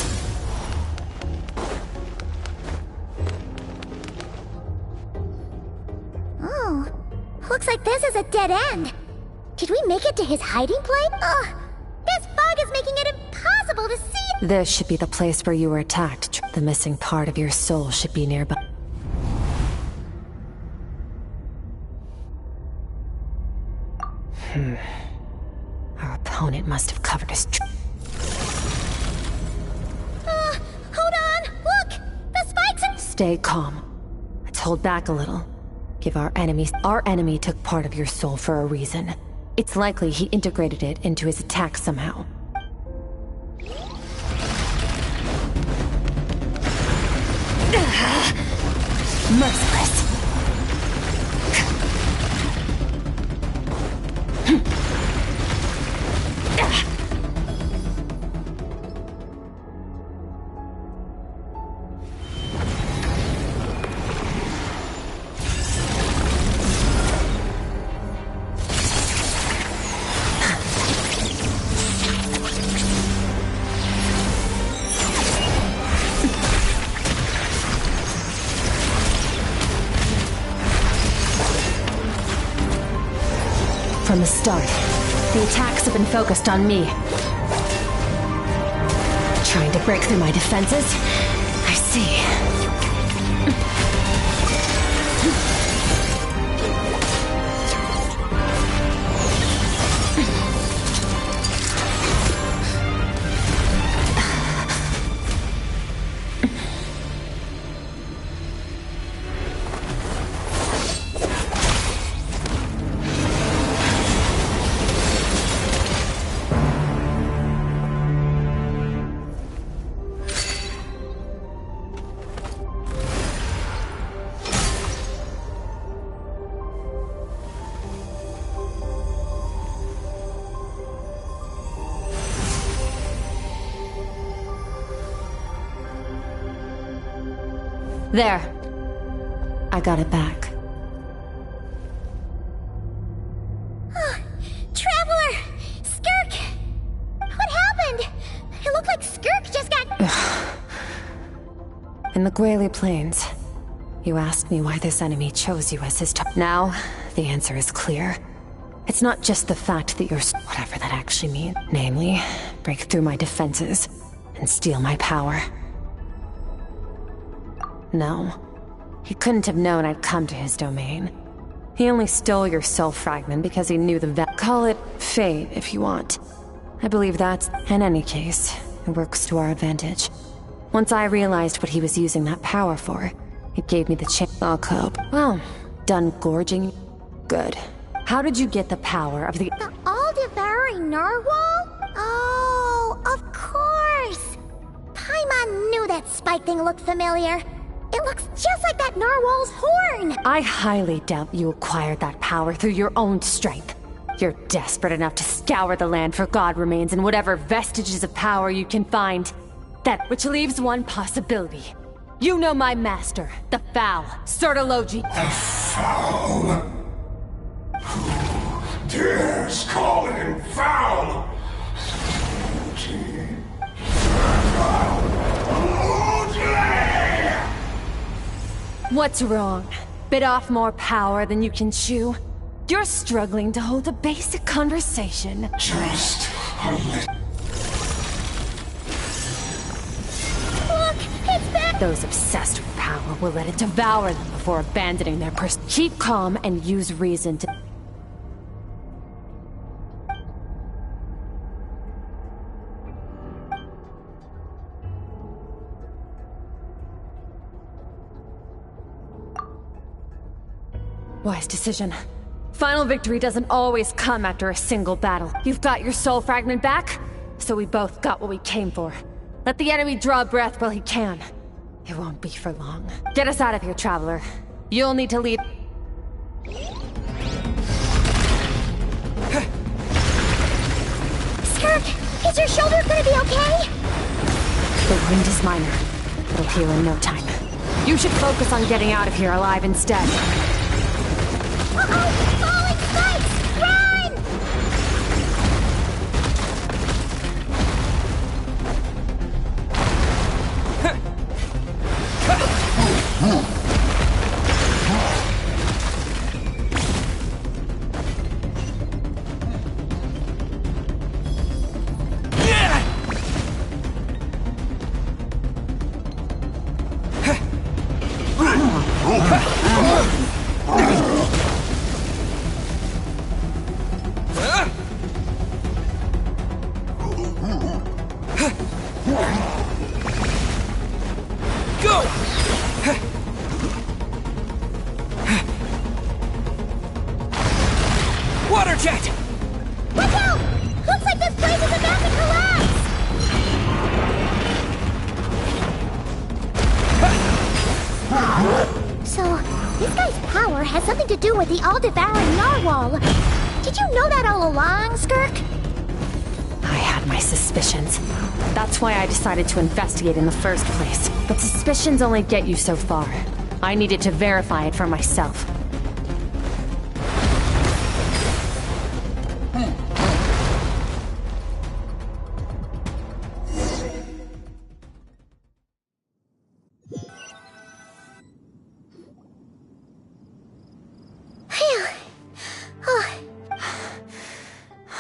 Oh, looks like this is a dead end. Did we make it to his hiding place? Ugh, this fog is making it impossible to see. This should be the place where you were attacked. The missing part of your soul should be nearby. Our opponent must have covered his Hold on, look! The spikes are— Stay calm. Let's hold back a little. Give our enemies— Our enemy took part of your soul for a reason. It's likely he integrated it into his attack somehow. Merciless. From the start, the attacks have been focused on me. Trying to break through my defenses? I see. There. I got it back. Traveler! Skirk! What happened? It looked like Skirk just got— In the Gwali Plains, You asked me why this enemy chose you as his target. Now, the answer is clear. It's not just the fact that you're whatever that actually means. Namely, break through my defenses and steal my power. No. He couldn't have known I'd come to his domain. He only stole your soul fragment because he knew call it fate if you want. I believe that's... In any case, it works to our advantage. Once I realized what he was using that power for, it gave me the chance. I'll cope. Well, done gorging? Good. How did you get the power of the all-devouring narwhal? Oh, of course! Paimon knew that spike thing looked familiar. It looks just like that narwhal's horn! I highly doubt you acquired that power through your own strength. You're desperate enough to scour the land for god remains and whatever vestiges of power you can find. That which leaves one possibility. You know my master, the Foul, Sertologi. The Foul? Who dares call him foul? What's wrong? Bit off more power than you can chew? You're struggling to hold a basic conversation. Just a little. Look, it's back! Those obsessed with power will let it devour them before abandoning their Keep calm and use reason to... Wise decision. Final victory doesn't always come after a single battle. You've got your soul fragment back, so we both got what we came for. Let the enemy draw breath while he can. It won't be for long. Get us out of here, Traveler. You'll need to lead... Skirk, is your shoulder gonna be okay? The wound is minor. It'll heal in no time. You should focus on getting out of here alive instead. Uh-oh! Falling spikes! Run! Water jet! Watch out! Looks like this place is about to collapse! So, this guy's power has something to do with the all-devouring narwhal. Did you know that all along, Skirk? I had my suspicions. That's why I decided to investigate in the first place. But suspicions only get you so far. I needed to verify it for myself.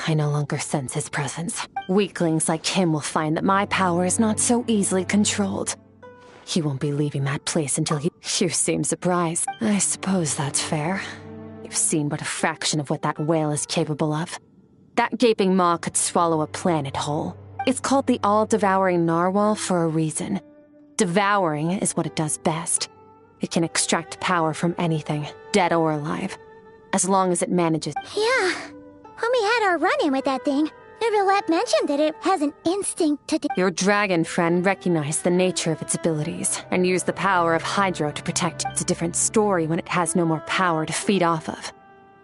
I no longer sense his presence. Weaklings like him will find that my power is not so easily controlled. He won't be leaving that place until he... You seem surprised. I suppose that's fair. You've seen but a fraction of what that whale is capable of. That gaping maw could swallow a planet whole. It's called the all-devouring narwhal for a reason. Devouring is what it does best. It can extract power from anything, dead or alive, as long as it manages... Yeah. When we had our run-in with that thing, Neverlet mentioned that it has an instinct to... Your dragon friend recognized the nature of its abilities, and used the power of Hydro to protect it. It's a different story when it has no more power to feed off of.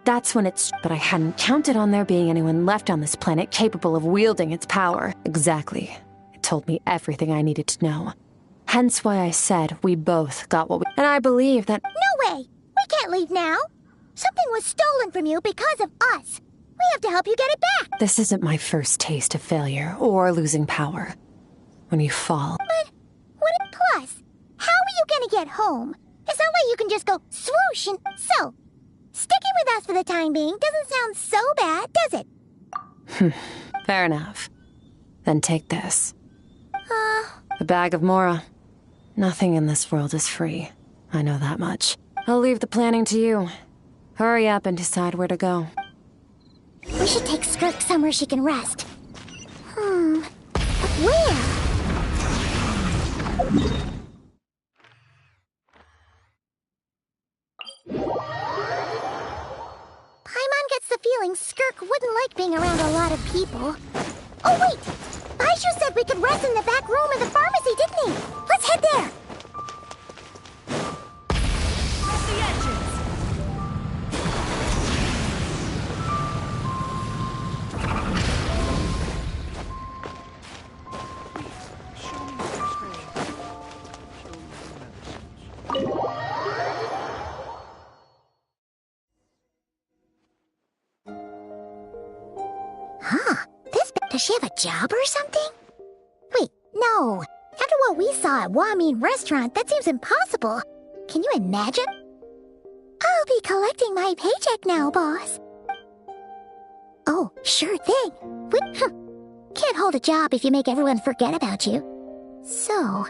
That's when it's... But I hadn't counted on there being anyone left on this planet capable of wielding its power. Exactly. It told me everything I needed to know. Hence why I said we both got what we... And I believe that... No way! We can't leave now! Something was stolen from you because of us! We have to help you get it back! This isn't my first taste of failure, or losing power. When you fall... But... Plus, how are you gonna get home? It's not like you can just go swoosh and... So, sticking with us for the time being doesn't sound so bad, does it? Fair enough. Then take this. A bag of Mora. Nothing in this world is free. I know that much. I'll leave the planning to you. Hurry up and decide where to go. We should take Skirk somewhere she can rest. But where? Paimon gets the feeling Skirk wouldn't like being around a lot of people. Oh wait! Baizhu said we could rest in the back room of the pharmacy, didn't he? Let's head there! The engines! Does she have a job or something? Wait, no. After what we saw at Wamin Restaurant, that seems impossible. Can you imagine? I'll be collecting my paycheck now, boss. Oh, sure thing. Can't hold a job if you make everyone forget about you. So,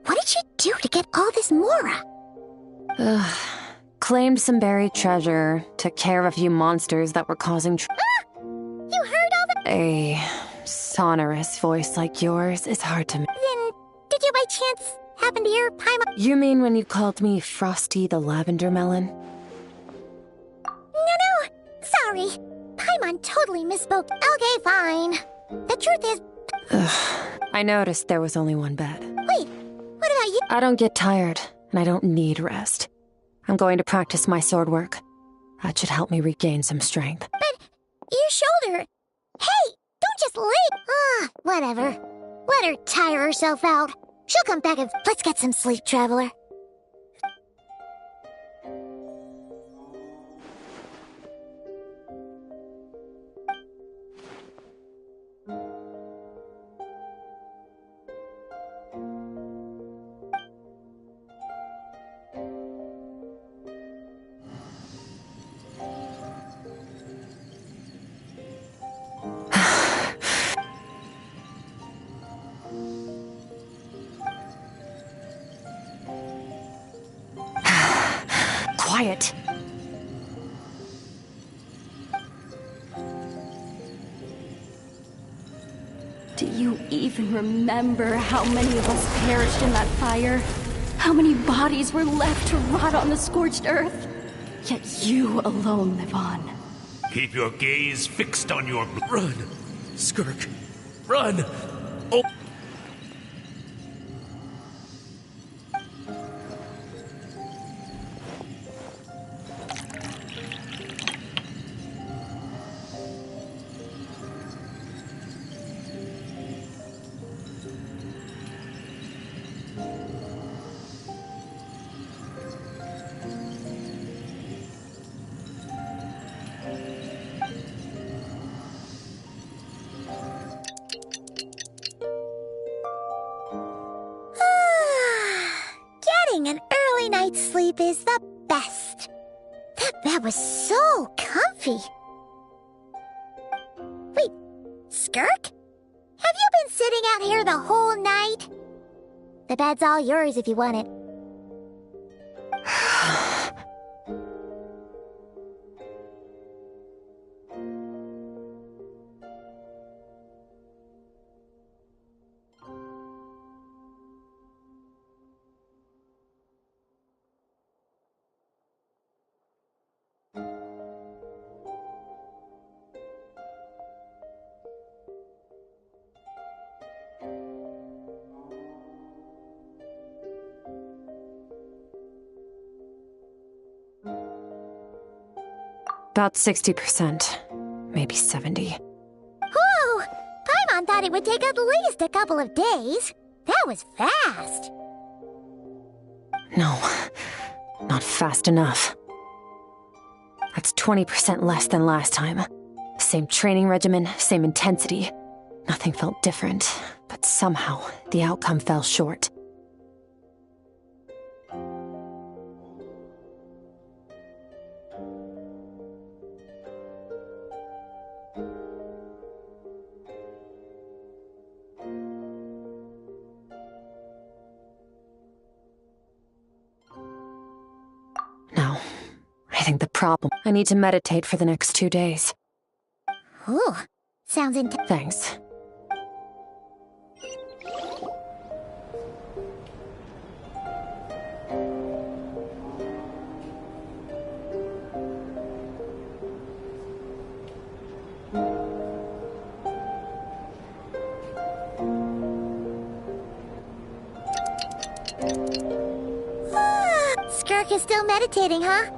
what did she do to get all this Mora? Claimed some buried treasure, took care of a few monsters that were causing You heard all that? A sonorous voice like yours is hard to... Then, did you by chance happen to hear Paimon? You mean when you called me Frosty the Lavender Melon? No, sorry. Paimon totally misspoke. Okay, fine. The truth is... I noticed there was only one bed. Wait, what about you? I don't get tired, and I don't need rest. I'm going to practice my sword work. That should help me regain some strength. But your shoulder... Hey, don't just leave. Whatever. Let her tire herself out. She'll come back and let's get some sleep, traveler. Quiet. Do you even remember how many of us perished in that fire? How many bodies were left to rot on the scorched earth? Yet you alone live on. Keep your gaze fixed on your... Run! Skirk! Run! Oh! Getting an early night's sleep is the best. That bed was so comfy. Wait, Skirk? Have you been sitting out here the whole night? The bed's all yours if you want it. About 60%, maybe 70. Whew! Paimon thought it would take at least a couple of days. That was fast. No, not fast enough. That's 20% less than last time. Same training regimen, same intensity. Nothing felt different, but somehow the outcome fell short. problem. I need to meditate for the next 2 days. Ooh, sounds intense. Thanks. Skirk is still meditating, huh?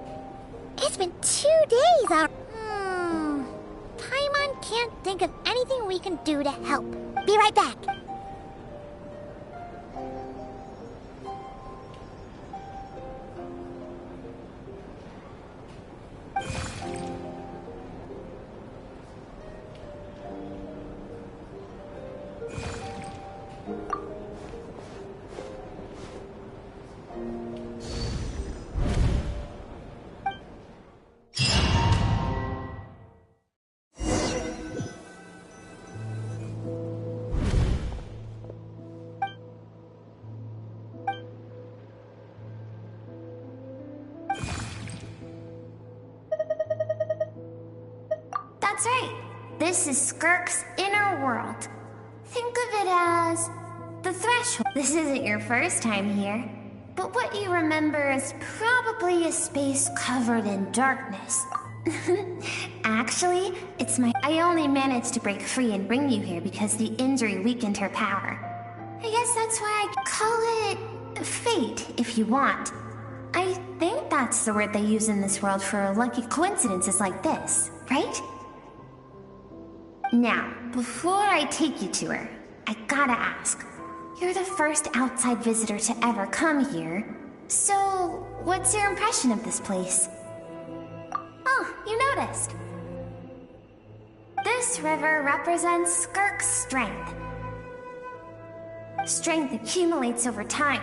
It's been 2 days out. Paimon can't think of anything we can do to help. Be right back. That's right. This is Skirk's inner world. Think of it as the threshold. This isn't your first time here, but what you remember is probably a space covered in darkness. Actually, I only managed to break free and bring you here because the injury weakened her power. I guess that's why I call it fate, if you want. I think that's the word they use in this world for lucky coincidences like this, right? Now, before I take you to her, I gotta ask. You're the first outside visitor to ever come here, so what's your impression of this place? Oh, you noticed. This river represents Skirk's strength. Strength accumulates over time.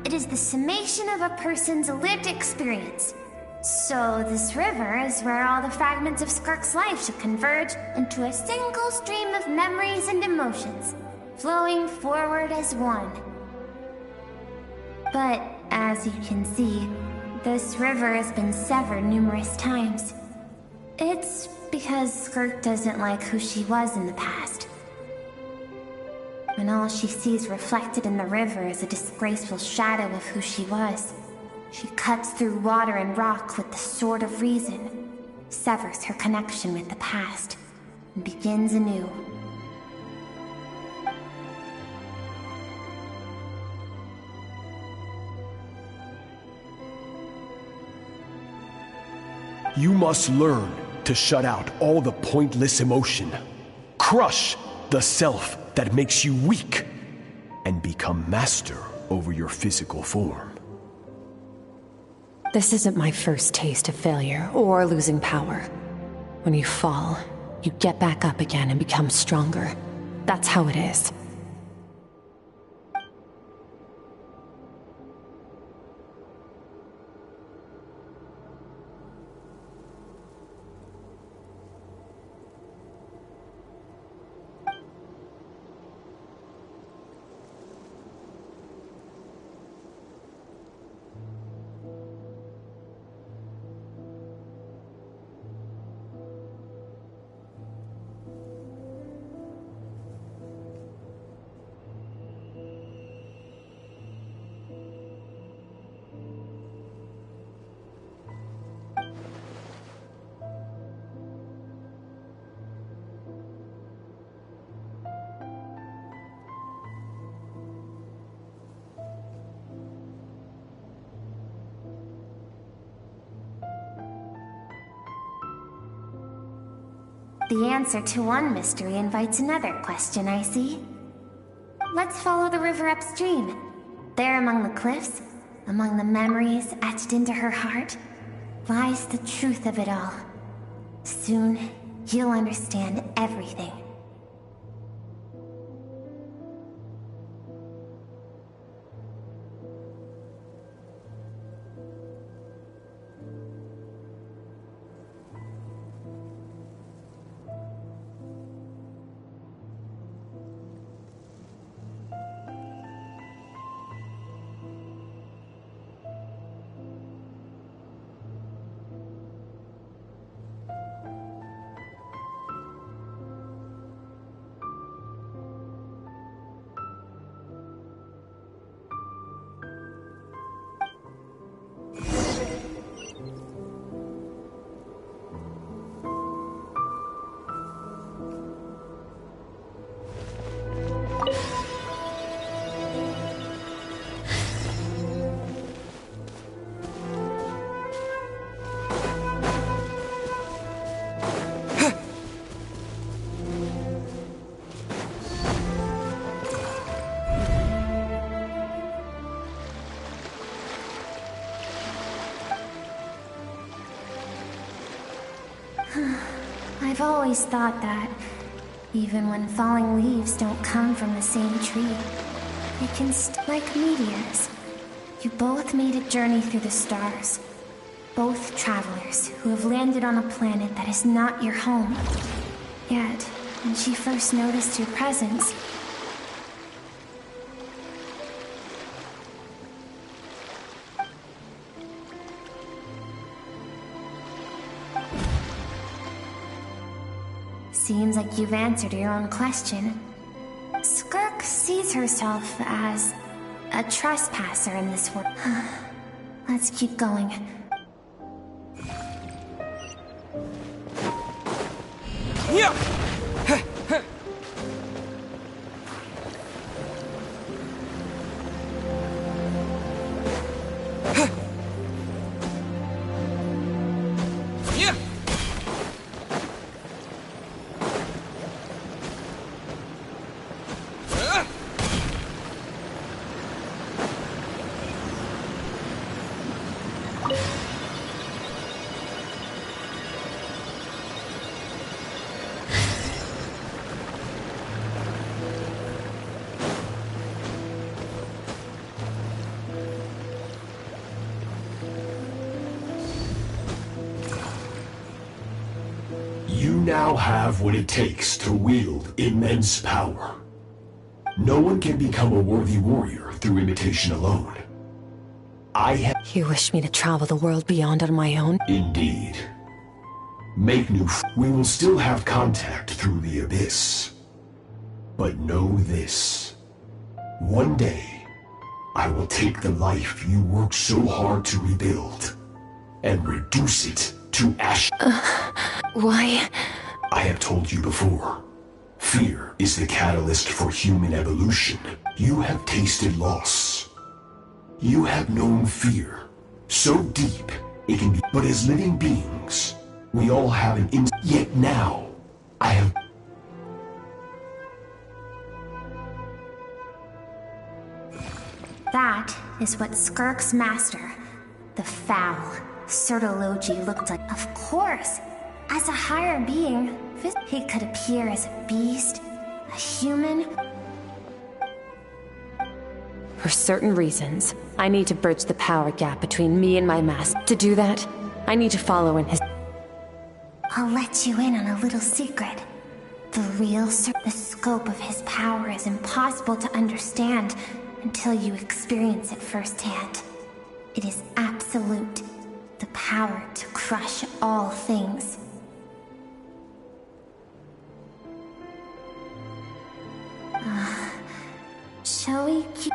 It is the summation of a person's lived experience. So this river is where all the fragments of Skirk's life should converge into a single stream of memories and emotions, flowing forward as one. But as you can see, this river has been severed numerous times. It's because Skirk doesn't like who she was in the past. And all she sees reflected in the river is a disgraceful shadow of who she was. She cuts through water and rock with the sword of reason, severs her connection with the past, and begins anew. You must learn to shut out all the pointless emotion. Crush the self that makes you weak, and become master over your physical form. This isn't my first taste of failure or losing power. When you fall, you get back up again and become stronger. That's how it is. The answer to one mystery invites another question, I see. Let's follow the river upstream. There among the cliffs, among the memories etched into her heart, lies the truth of it all. Soon, you'll understand everything. I've always thought that, even when falling leaves don't come from the same tree, they can like meteors. You both made a journey through the stars. Both travelers who have landed on a planet that is not your home. Yet, when she first noticed your presence, seems like you've answered your own question. Skirk sees herself as a trespasser in this world. Let's keep going. Yeah! You now have what it takes to wield immense power. No one can become a worthy warrior through imitation alone. You wish me to travel the world beyond on my own? Indeed. Make we will still have contact through the abyss. But know this. One day, I will take the life you worked so hard to rebuild and reduce it to ash. Why? I have told you before. Fear is the catalyst for human evolution. You have tasted loss. You have known fear. So deep, it can be. But as living beings, we all have an Yet now, I have. That is what Skirk's master, the foul Sertology, looked like. Of course, as a higher being, he could appear as a beast, a human. For certain reasons, I need to bridge the power gap between me and my master. To do that, I need to follow in his... I'll let you in on a little secret. The scope of his power is impossible to understand until you experience it firsthand. It is absolute. The power to crush all things. Shall we keep...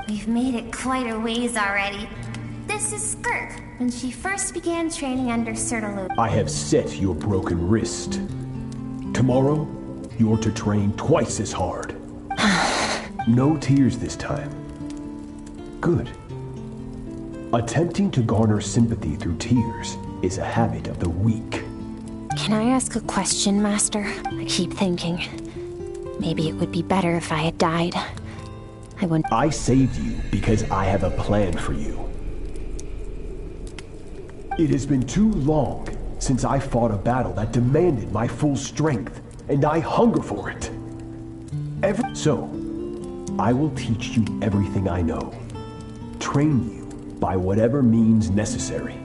We've made it quite a ways already. This is Skirk, when she first began training under Sertology. I have set your broken wrist. Tomorrow, you're to train twice as hard. No tears this time. Good. Attempting to garner sympathy through tears is a habit of the weak. Can I ask a question, Master? I keep thinking, maybe it would be better if I had died. I saved you because I have a plan for you. It has been too long since I fought a battle that demanded my full strength, and I hunger for it. So, I will teach you everything I know. Train you by whatever means necessary,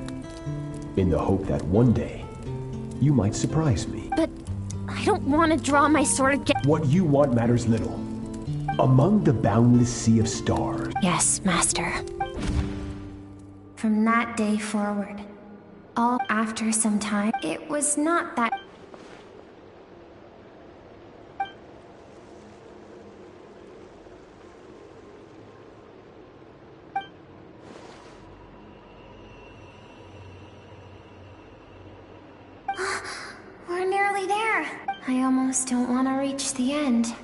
in the hope that one day, you might surprise me. But I don't want to draw my sword again. What you want matters little. Among the boundless sea of stars. Yes, Master. From that day forward, all after some time, it was not that... there. I almost don't want to reach the end.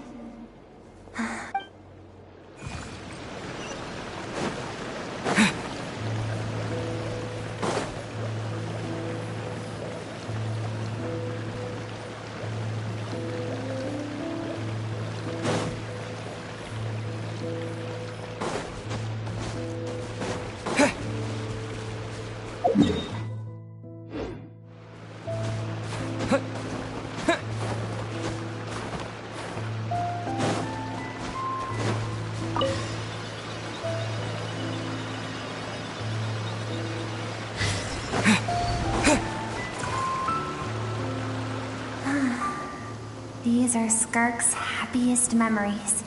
These are Skirk's happiest memories.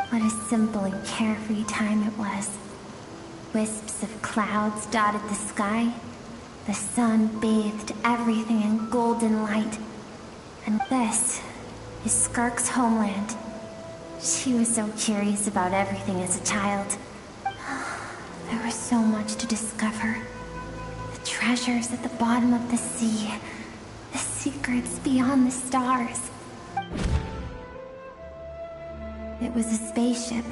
What a simple and carefree time it was. Wisps of clouds dotted the sky. The sun bathed everything in golden light. And this is Skirk's homeland. She was so curious about everything as a child. There was so much to discover. The treasures at the bottom of the sea. The secrets beyond the stars. It was a spaceship.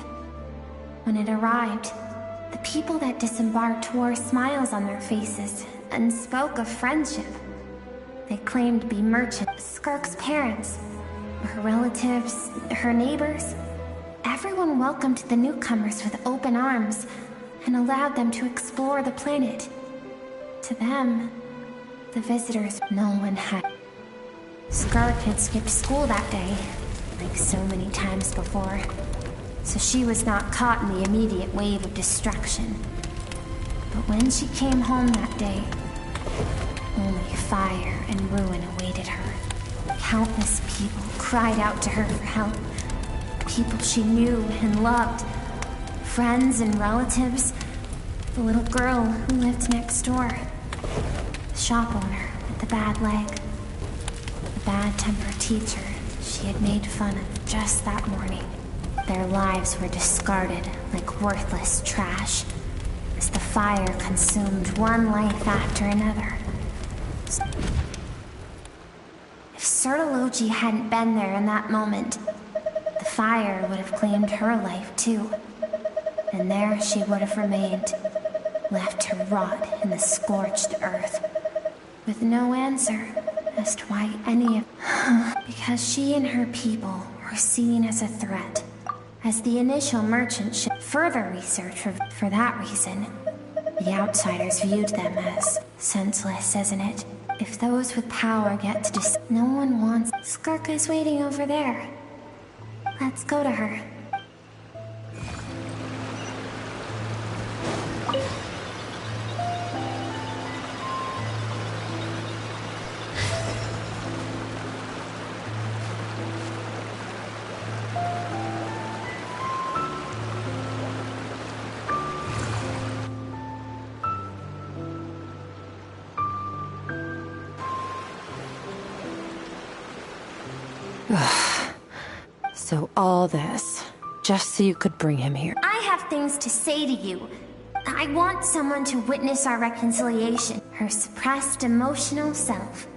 When it arrived, the people that disembarked wore smiles on their faces and spoke of friendship. They claimed to be merchants, Skirk's parents, her relatives, her neighbors. Everyone welcomed the newcomers with open arms and allowed them to explore the planet. To them, the visitors, no one had. Skirk had skipped school that day, like so many times before, so she was not caught in the immediate wave of destruction. But when she came home that day, only fire and ruin awaited her. Countless people cried out to her for help. People she knew and loved. Friends and relatives. The little girl who lived next door. The shop owner with the bad leg. The bad-tempered teacher she had made fun of just that morning. Their lives were discarded like worthless trash as the fire consumed one life after another. If Sertology hadn't been there in that moment, the fire would have claimed her life too. And there she would have remained, left to rot in the scorched earth, with no answer as to why any of... Because she and her people were seen as a threat, as the initial merchant ship. Further research for that reason, the outsiders viewed them as senseless, isn't it? If those with power get to no one wants... Skirk is waiting over there. Let's go to her. So all this, just so you could bring him here. I have things to say to you. I want someone to witness our reconciliation. Her suppressed emotional self.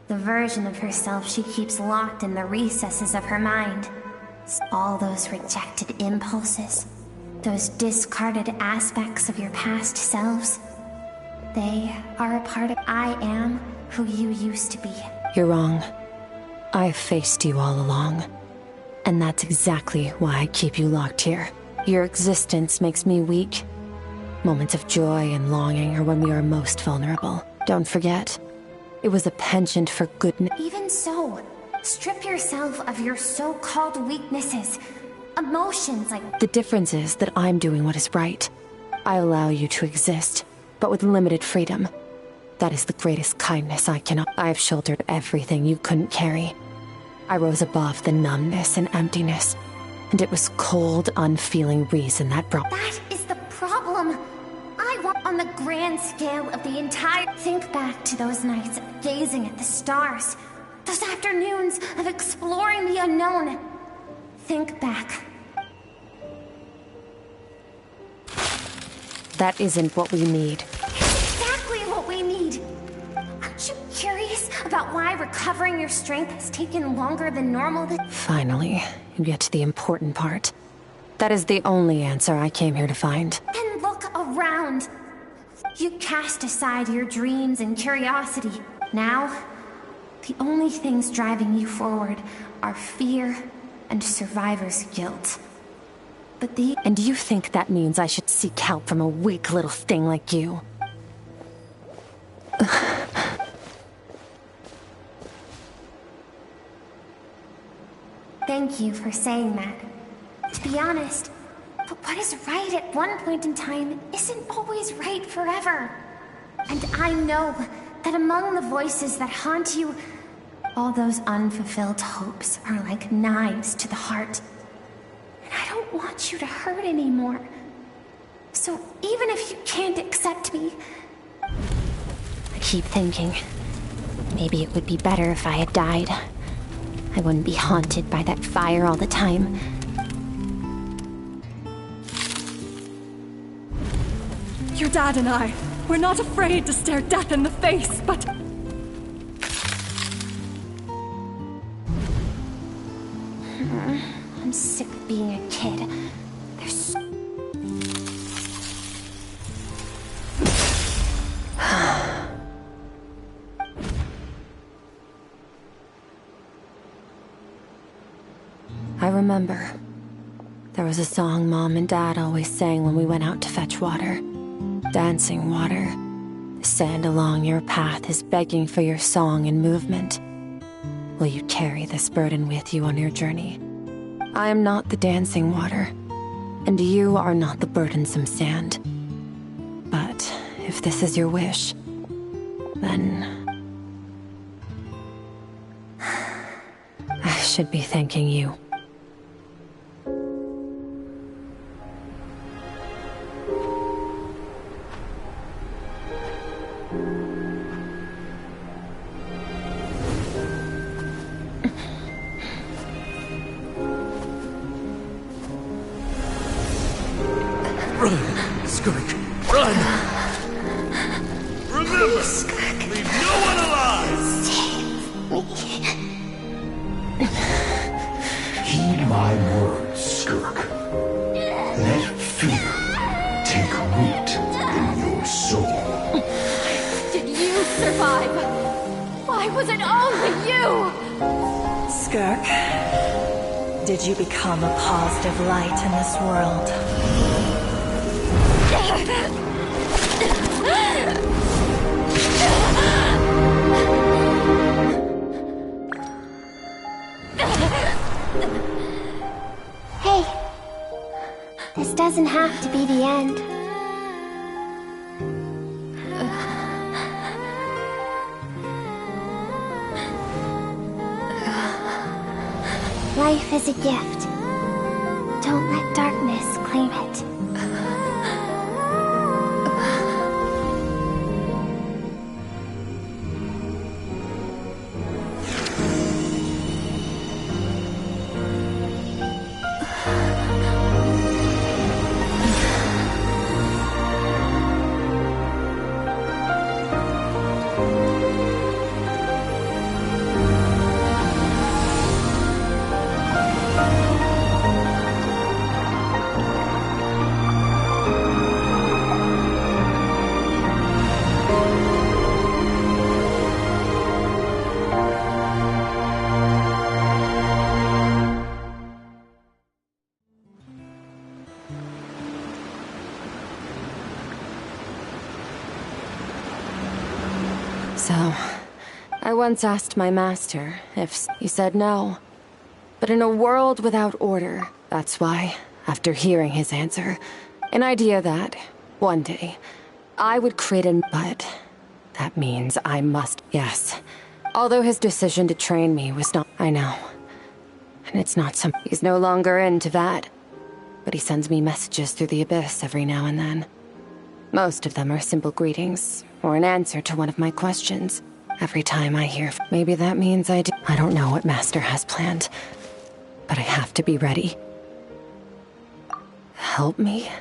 The version of herself she keeps locked in the recesses of her mind. All those rejected impulses. Those discarded aspects of your past selves. They are a part of I am who you used to be. You're wrong. I've faced you all along. And that's exactly why I keep you locked here. Your existence makes me weak. Moments of joy and longing are when we are most vulnerable. Don't forget, it was a penchant for goodness. Even so, strip yourself of your so-called weaknesses. Emotions like... The difference is that I'm doing what is right. I allow you to exist, but with limited freedom. That is the greatest kindness I cannot... I've shouldered everything you couldn't carry. I rose above the numbness and emptiness, and it was cold, unfeeling reason that brought... That is the problem. I want on the grand scale of the entire... Think back to those nights of gazing at the stars. Those afternoons of exploring the unknown. Think back. That isn't what we need. Exactly what we need. Aren't you curious about why recovering your strength has taken longer than normal? Finally, you get to the important part. That is the only answer I came here to find. Then look around. You cast aside your dreams and curiosity. Now, the only things driving you forward are fear and survivor's guilt. But And you think that means I should seek help from a weak little thing like you? Thank you for saying that. To be honest, but what is right at one point in time isn't always right forever. And I know that among the voices that haunt you, all those unfulfilled hopes are like knives to the heart. And I don't want you to hurt anymore. So even if you can't accept me... I keep thinking, maybe it would be better if I had died. I wouldn't be haunted by that fire all the time. Your dad and I, we're not afraid to stare death in the face, but... I'm sick of being a kid. There's... I remember. There was a song Mom and Dad always sang when we went out to fetch water. Dancing water. The sand along your path is begging for your song and movement. Will you carry this burden with you on your journey? I am not the dancing water, and you are not the burdensome sand. But if this is your wish, then... I should be thanking you. Run, Skirk, run! Remember, leave no one alive! Heed my words, Skirk. Let fear take root in your soul. Did you survive? Why was it only you? Skirk, did you become a positive light in this world? Hey! This doesn't have to be the end. Life is a gift. Don't let darkness claim it. So, I once asked my master if he said no. But in a world without order, that's why, after hearing his answer, an idea that, one day, I would create a... But that means I must... Yes. Although his decision to train me was not... I know. And it's not some... He's no longer into that. But he sends me messages through the abyss every now and then. Most of them are simple greetings, or an answer to one of my questions. Every time I hear... Maybe that means I do... I don't know what Master has planned, but I have to be ready. Help me?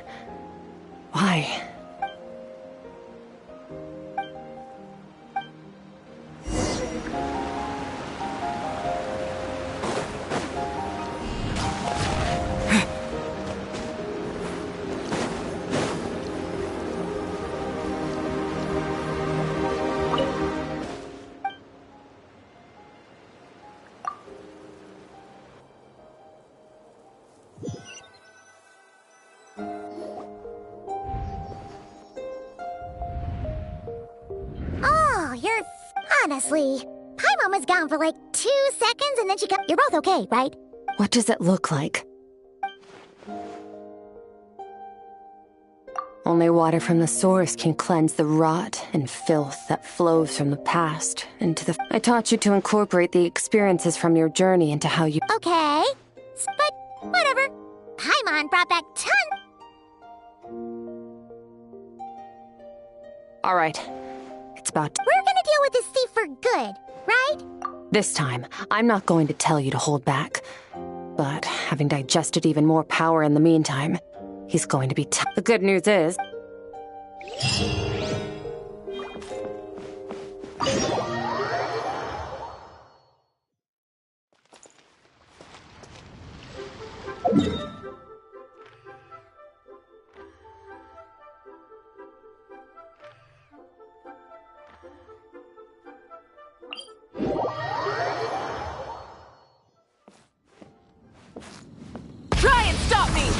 Why? Honestly, Paimon was gone for like 2 seconds and then she got. You're both okay, right? What does it look like? Only water from the source can cleanse the rot and filth that flows from the past into the... I taught you to incorporate the experiences from your journey into how you... Okay, but whatever. Paimon brought back tons. All right, it's about... We're gonna deal with this thief for good, right? This time, I'm not going to tell you to hold back. But having digested even more power in the meantime, he's going to be the good news is... Try and stop me!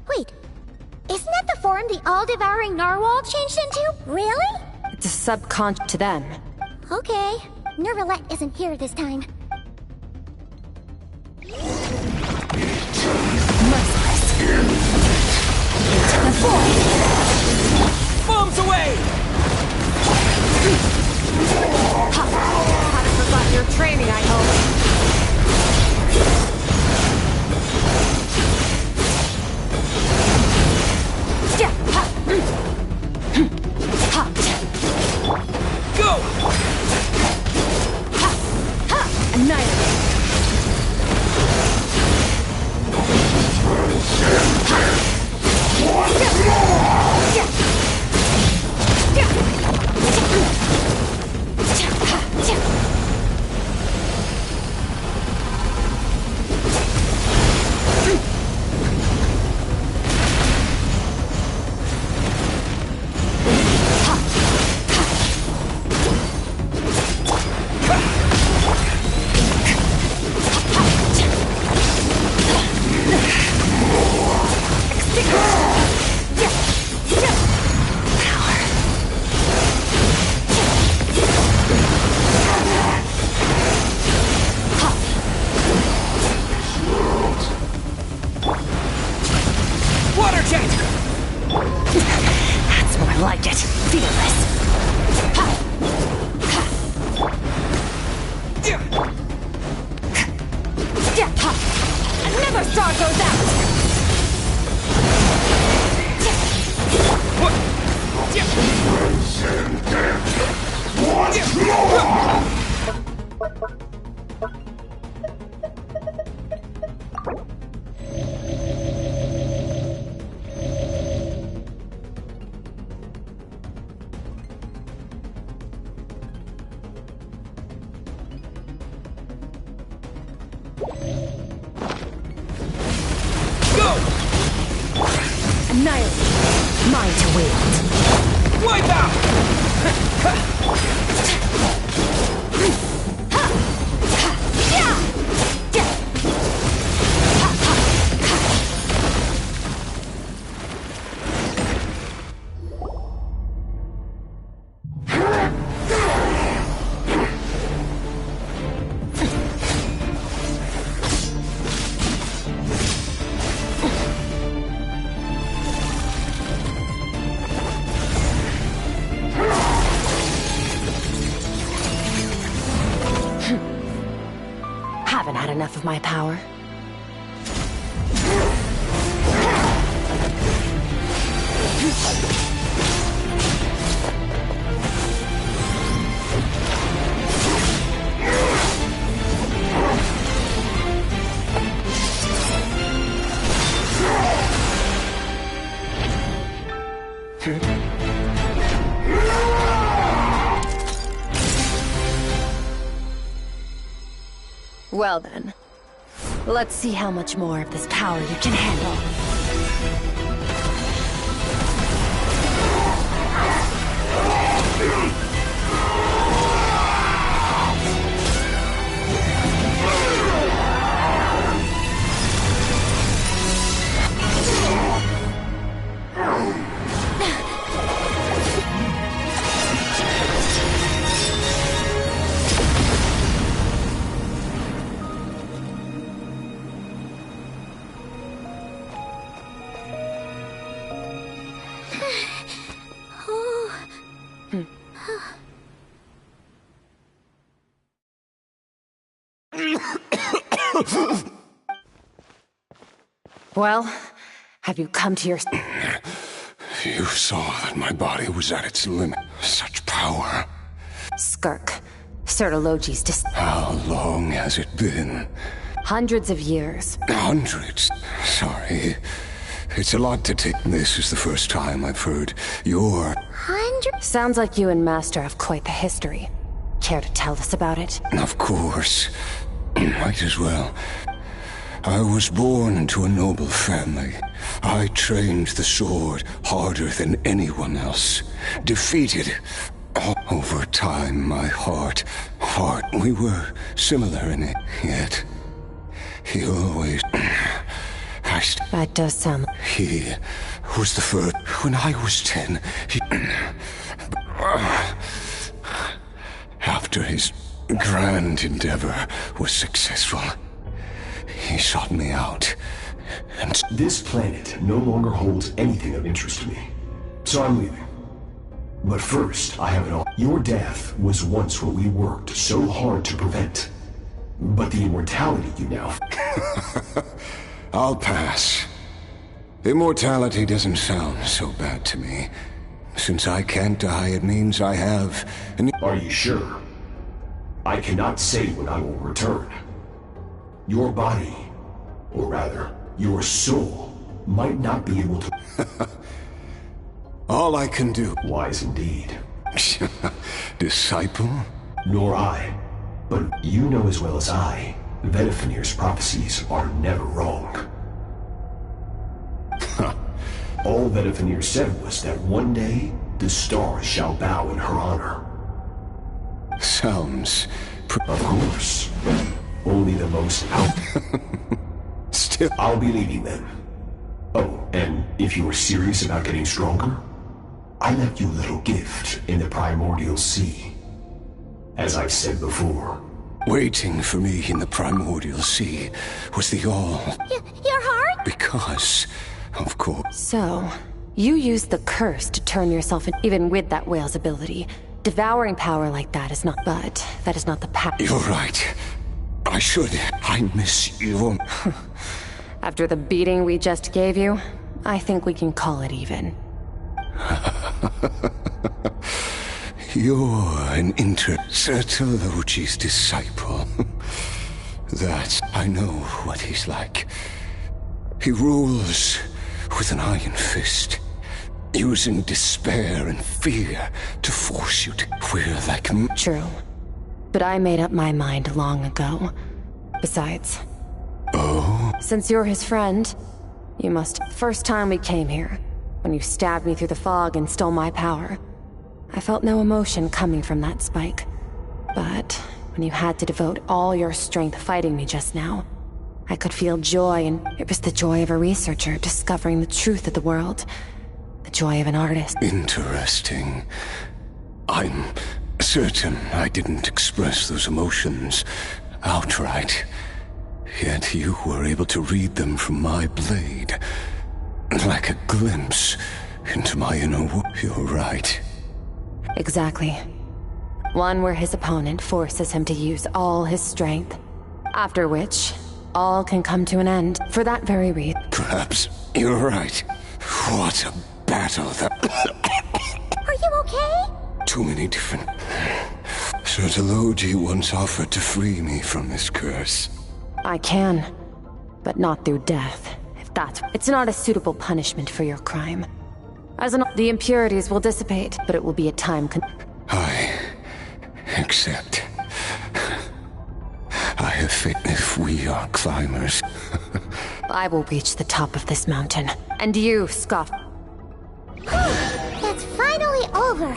Wait, isn't that the form the all-devouring narwhal changed into? Really? It's a subconscious to them. Okay, Nervalette isn't here this time. Merciless. Into the void. Bombs away! Haven't forgotten your training, I hope. Go! Annihilate! Water jet! That's more like it. Fearless. Never star goes out! Annihilate. Mine to wield. Wipe out! Haven't had enough of my power. Well then, let's see how much more of this power you can handle. Well, have you come to your... You saw that my body was at its limit. Such power. Skirk, Sertologi's How long has it been? Hundreds of years. Hundreds? Sorry. It's a lot to take. This is the first time I've heard your... Sounds like you and Master have quite the history. Care to tell us about it? Of course. Might as well. I was born into a noble family. I trained the sword harder than anyone else. Defeated. Over time, my heart, we were similar in it, yet he always... That does sound... He was the first. When I was 10, he... After his grand endeavor was successful, he sought me out, and... This planet no longer holds anything of interest to me, so I'm leaving. But first, I have it all. Your death was once what we worked so hard to prevent. But the immortality you now... I'll pass. Immortality doesn't sound so bad to me. Since I can't die, it means I have an... Are you sure? I cannot say when I will return. Your body, or rather, your soul, might not be able to... All I can do... Wise indeed. Disciple? Nor I. But you know as well as I, Vedifenir's prophecies are never wrong. All Vedifenir said was that one day, the stars shall bow in her honor. Sounds... Of course. Only the most out... Still... I'll be leaving then. Oh, and if you are serious about getting stronger, I left you a little gift in the primordial sea. As I've said before. Waiting for me in the primordial sea was the all... Your heart? Because, of course... So, you used the curse to turn yourself in... Even with that whale's ability, devouring power like that is not... But that is not the path... You're right. I should. I miss you. After the beating we just gave you, I think we can call it even. You're an Sertologi's disciple. That I know what he's like. He rules with an iron fist, using despair and fear to force you to queer like... True. But I made up my mind long ago. Besides... Oh? Since you're his friend, you must... First time we came here, when you stabbed me through the fog and stole my power, I felt no emotion coming from that spike. But when you had to devote all your strength fighting me just now, I could feel joy, and it was the joy of a researcher discovering the truth of the world. The joy of an artist. Interesting. I'm certain I didn't express those emotions outright. Yet you were able to read them from my blade. Like a glimpse into my inner world. You're right. Exactly. One where his opponent forces him to use all his strength. After which, all can come to an end. For that very reason. Perhaps you're right. What a battle that... Are you okay? Too many different... Sertologi once offered to free me from this curse. I can, but not through death, if that's... It's not a suitable punishment for your crime. As an... The impurities will dissipate, but it will be a time... I accept. I have if we are climbers. I will reach the top of this mountain, and you, Scoff. That's finally over.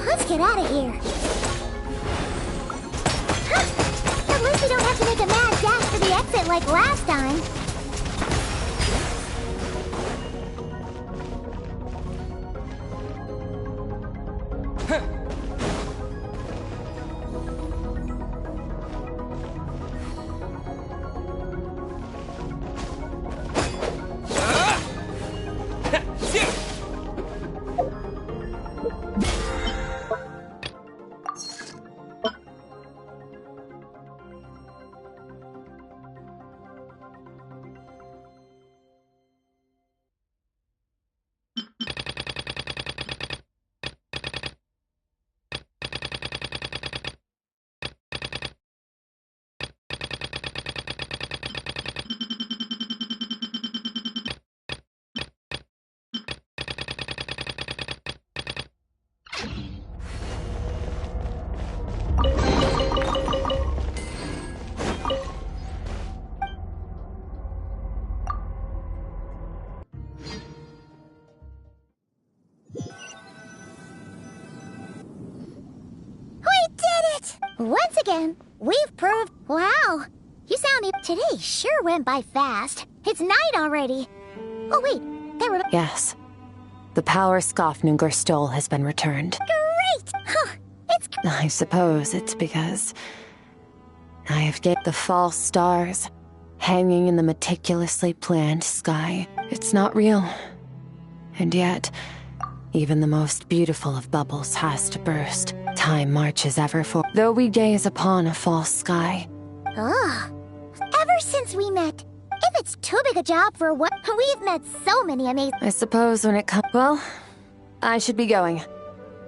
Let's get out of here. At least we don't have to make a mad dash for the exit like last time. Once again, we've proved... Wow! You sound... Today sure went by fast. It's night already. Oh wait, there were... Yes. The power Skofnungr stole has been returned. Great! Huh, it's... I suppose it's because I have get the false stars hanging in the meticulously planned sky. It's not real. And yet, even the most beautiful of bubbles has to burst. Time marches ever for... Though we gaze upon a false sky. Ugh. Ever since we met, if it's too big a job for what... We've met so many amazing... I suppose when it comes... Well, I should be going.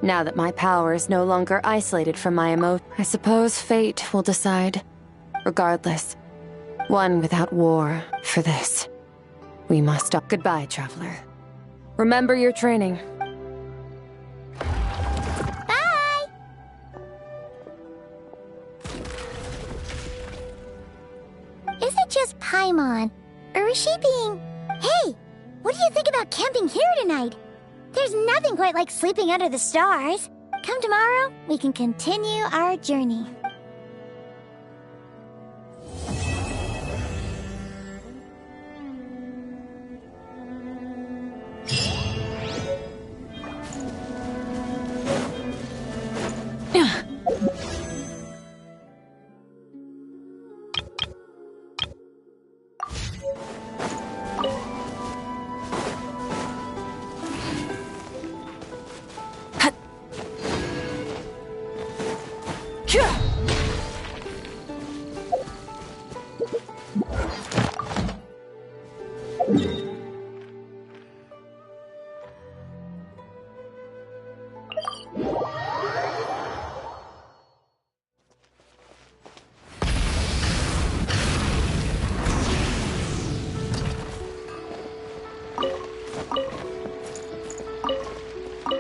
Now that my power is no longer isolated from my emotion, I suppose fate will decide. Regardless. One without war for this. We must stop. Goodbye, traveler. Remember your training. Is it just Paimon? Or is she being... Hey! What do you think about camping here tonight? There's nothing quite like sleeping under the stars. Come tomorrow, we can continue our journey.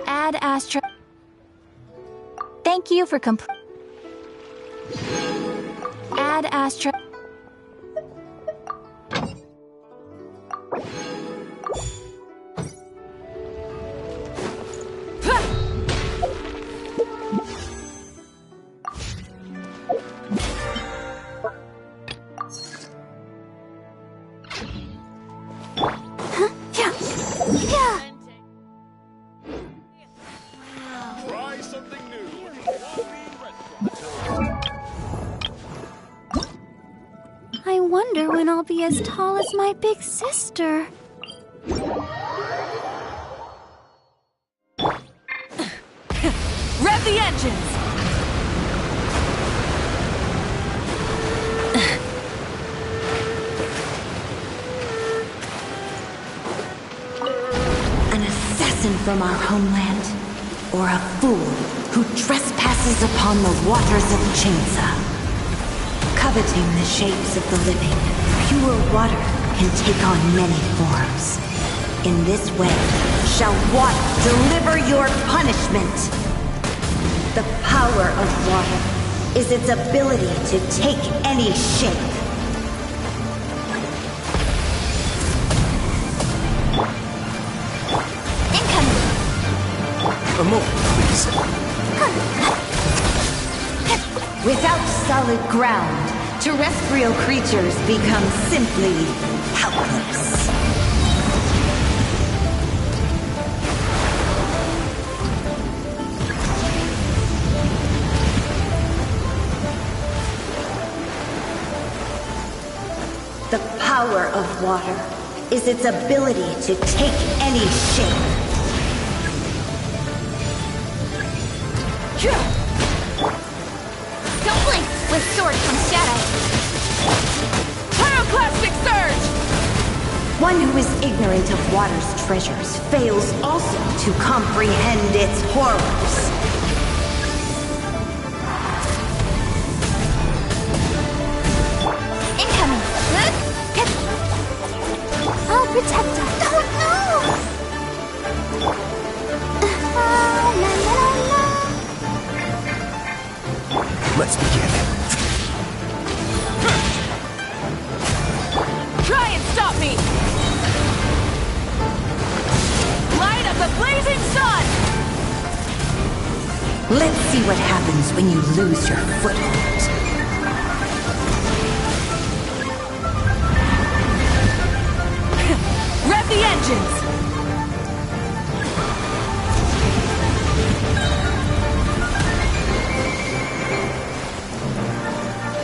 Ad Astra. Thank you for Ad Astra. I wonder when I'll be as tall as my big sister. Rev the engines! An assassin from our homeland, or a fool who trespasses upon the waters of Chainsa. Coveting the shapes of the living, pure water can take on many forms. In this way, shall water deliver your punishment. The power of water is its ability to take any shape. A moment, please. Without solid ground, terrestrial creatures become simply helpless. The power of water is its ability to take any shape. Don't blink! With sword comes shadow. Pyroclastic surge! One who is ignorant of water's treasures fails also to comprehend its horrors. Incoming! I'll protect us. Oh no! La, la, la, la. Let's begin. Try and stop me! Light of the blazing sun! Let's see what happens when you lose your foothold. Rev the engines!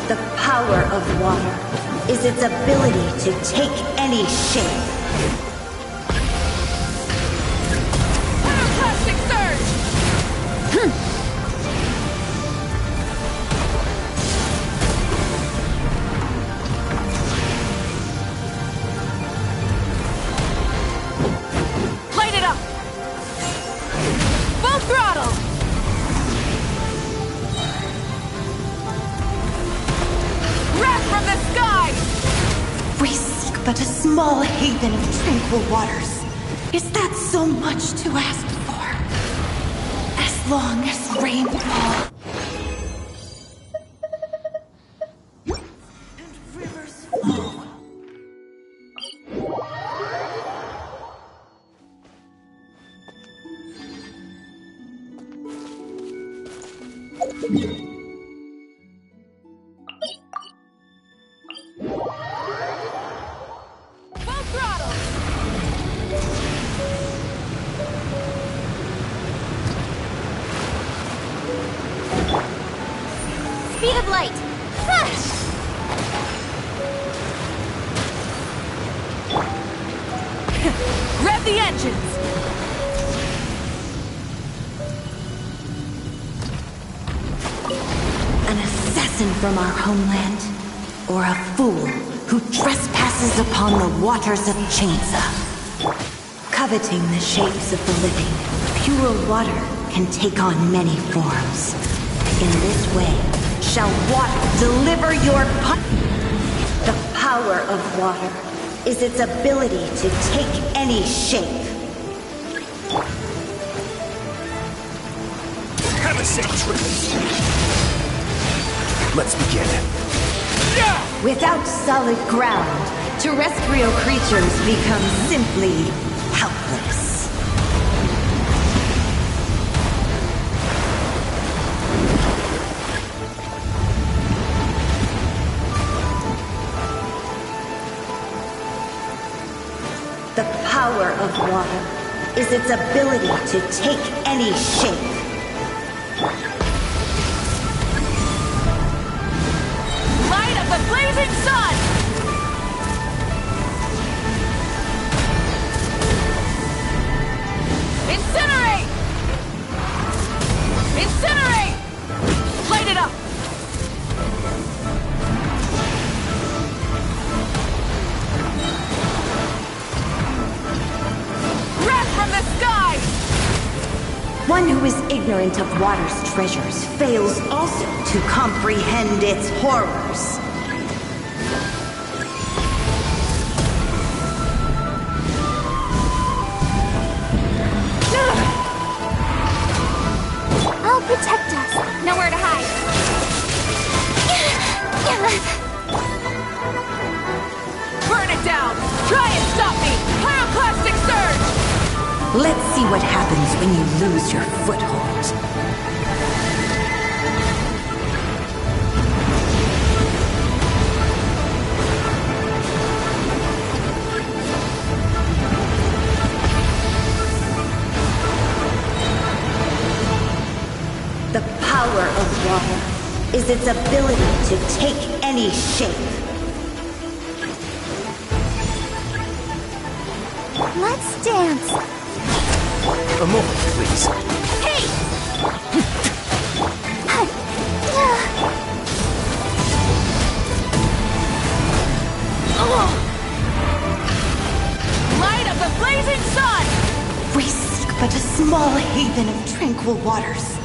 The power of water is its ability to take any shape. Pyroclastic surge! Light it up! Full throttle! Wrath from the sky! We seek but a small haven of tranquil waters. Is that so much to ask for? As long as rain falls. Full throttle! Speed of light! Rev the engines! An assassin from our homeland, or a fool who trespasses upon the waters of Chainsa. Coveting the shapes of the living, pure water can take on many forms. In this way, shall water deliver your The power of water is its ability to take any shape. Have a safe trip. Let's begin. Without solid ground, terrestrial creatures become simply helpless. The power of water is its ability to take any shape. Light of the blazing sun! Incinerate! Incinerate! Light it up! Wrath from the sky! One who is ignorant of water's treasures fails also to comprehend its horrors. I'll protect us. Nowhere to hide. Let's see what happens when you lose your foothold. The power of water is its ability to take any shape. Let's dance. A moment, please. Hey! Light of the blazing sun! We seek but a small haven of tranquil waters.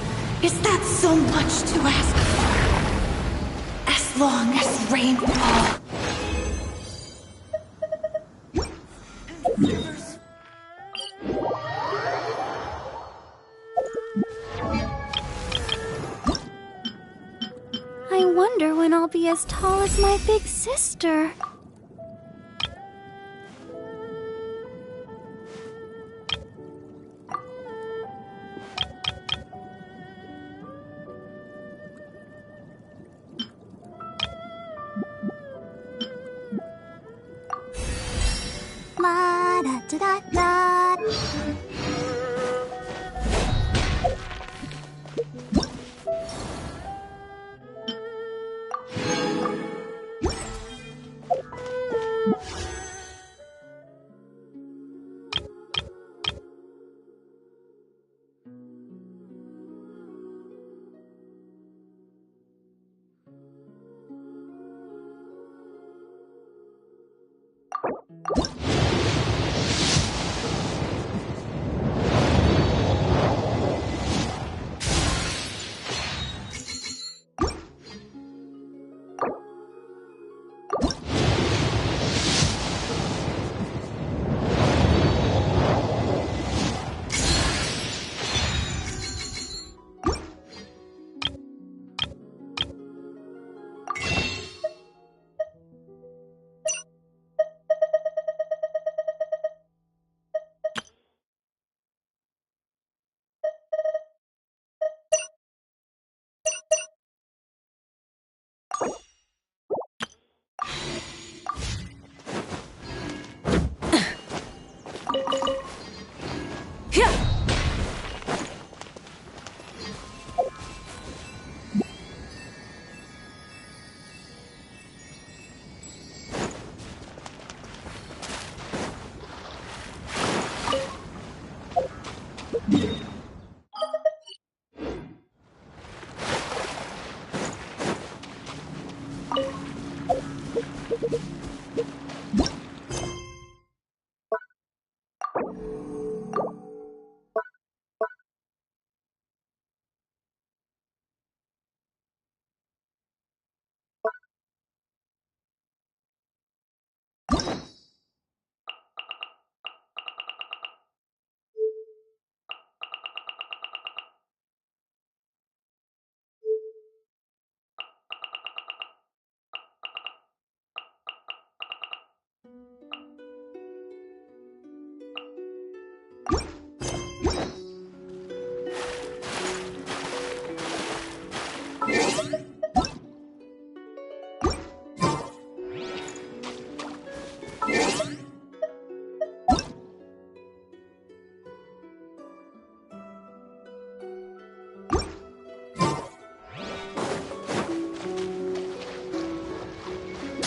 Is that so much to ask for? As long as rain falls. I wonder when I'll be as tall as my big sister. La da da da da.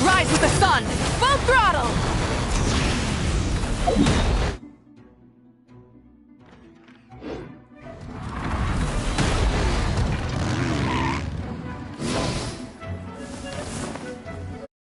Rise with the sun! Full throttle!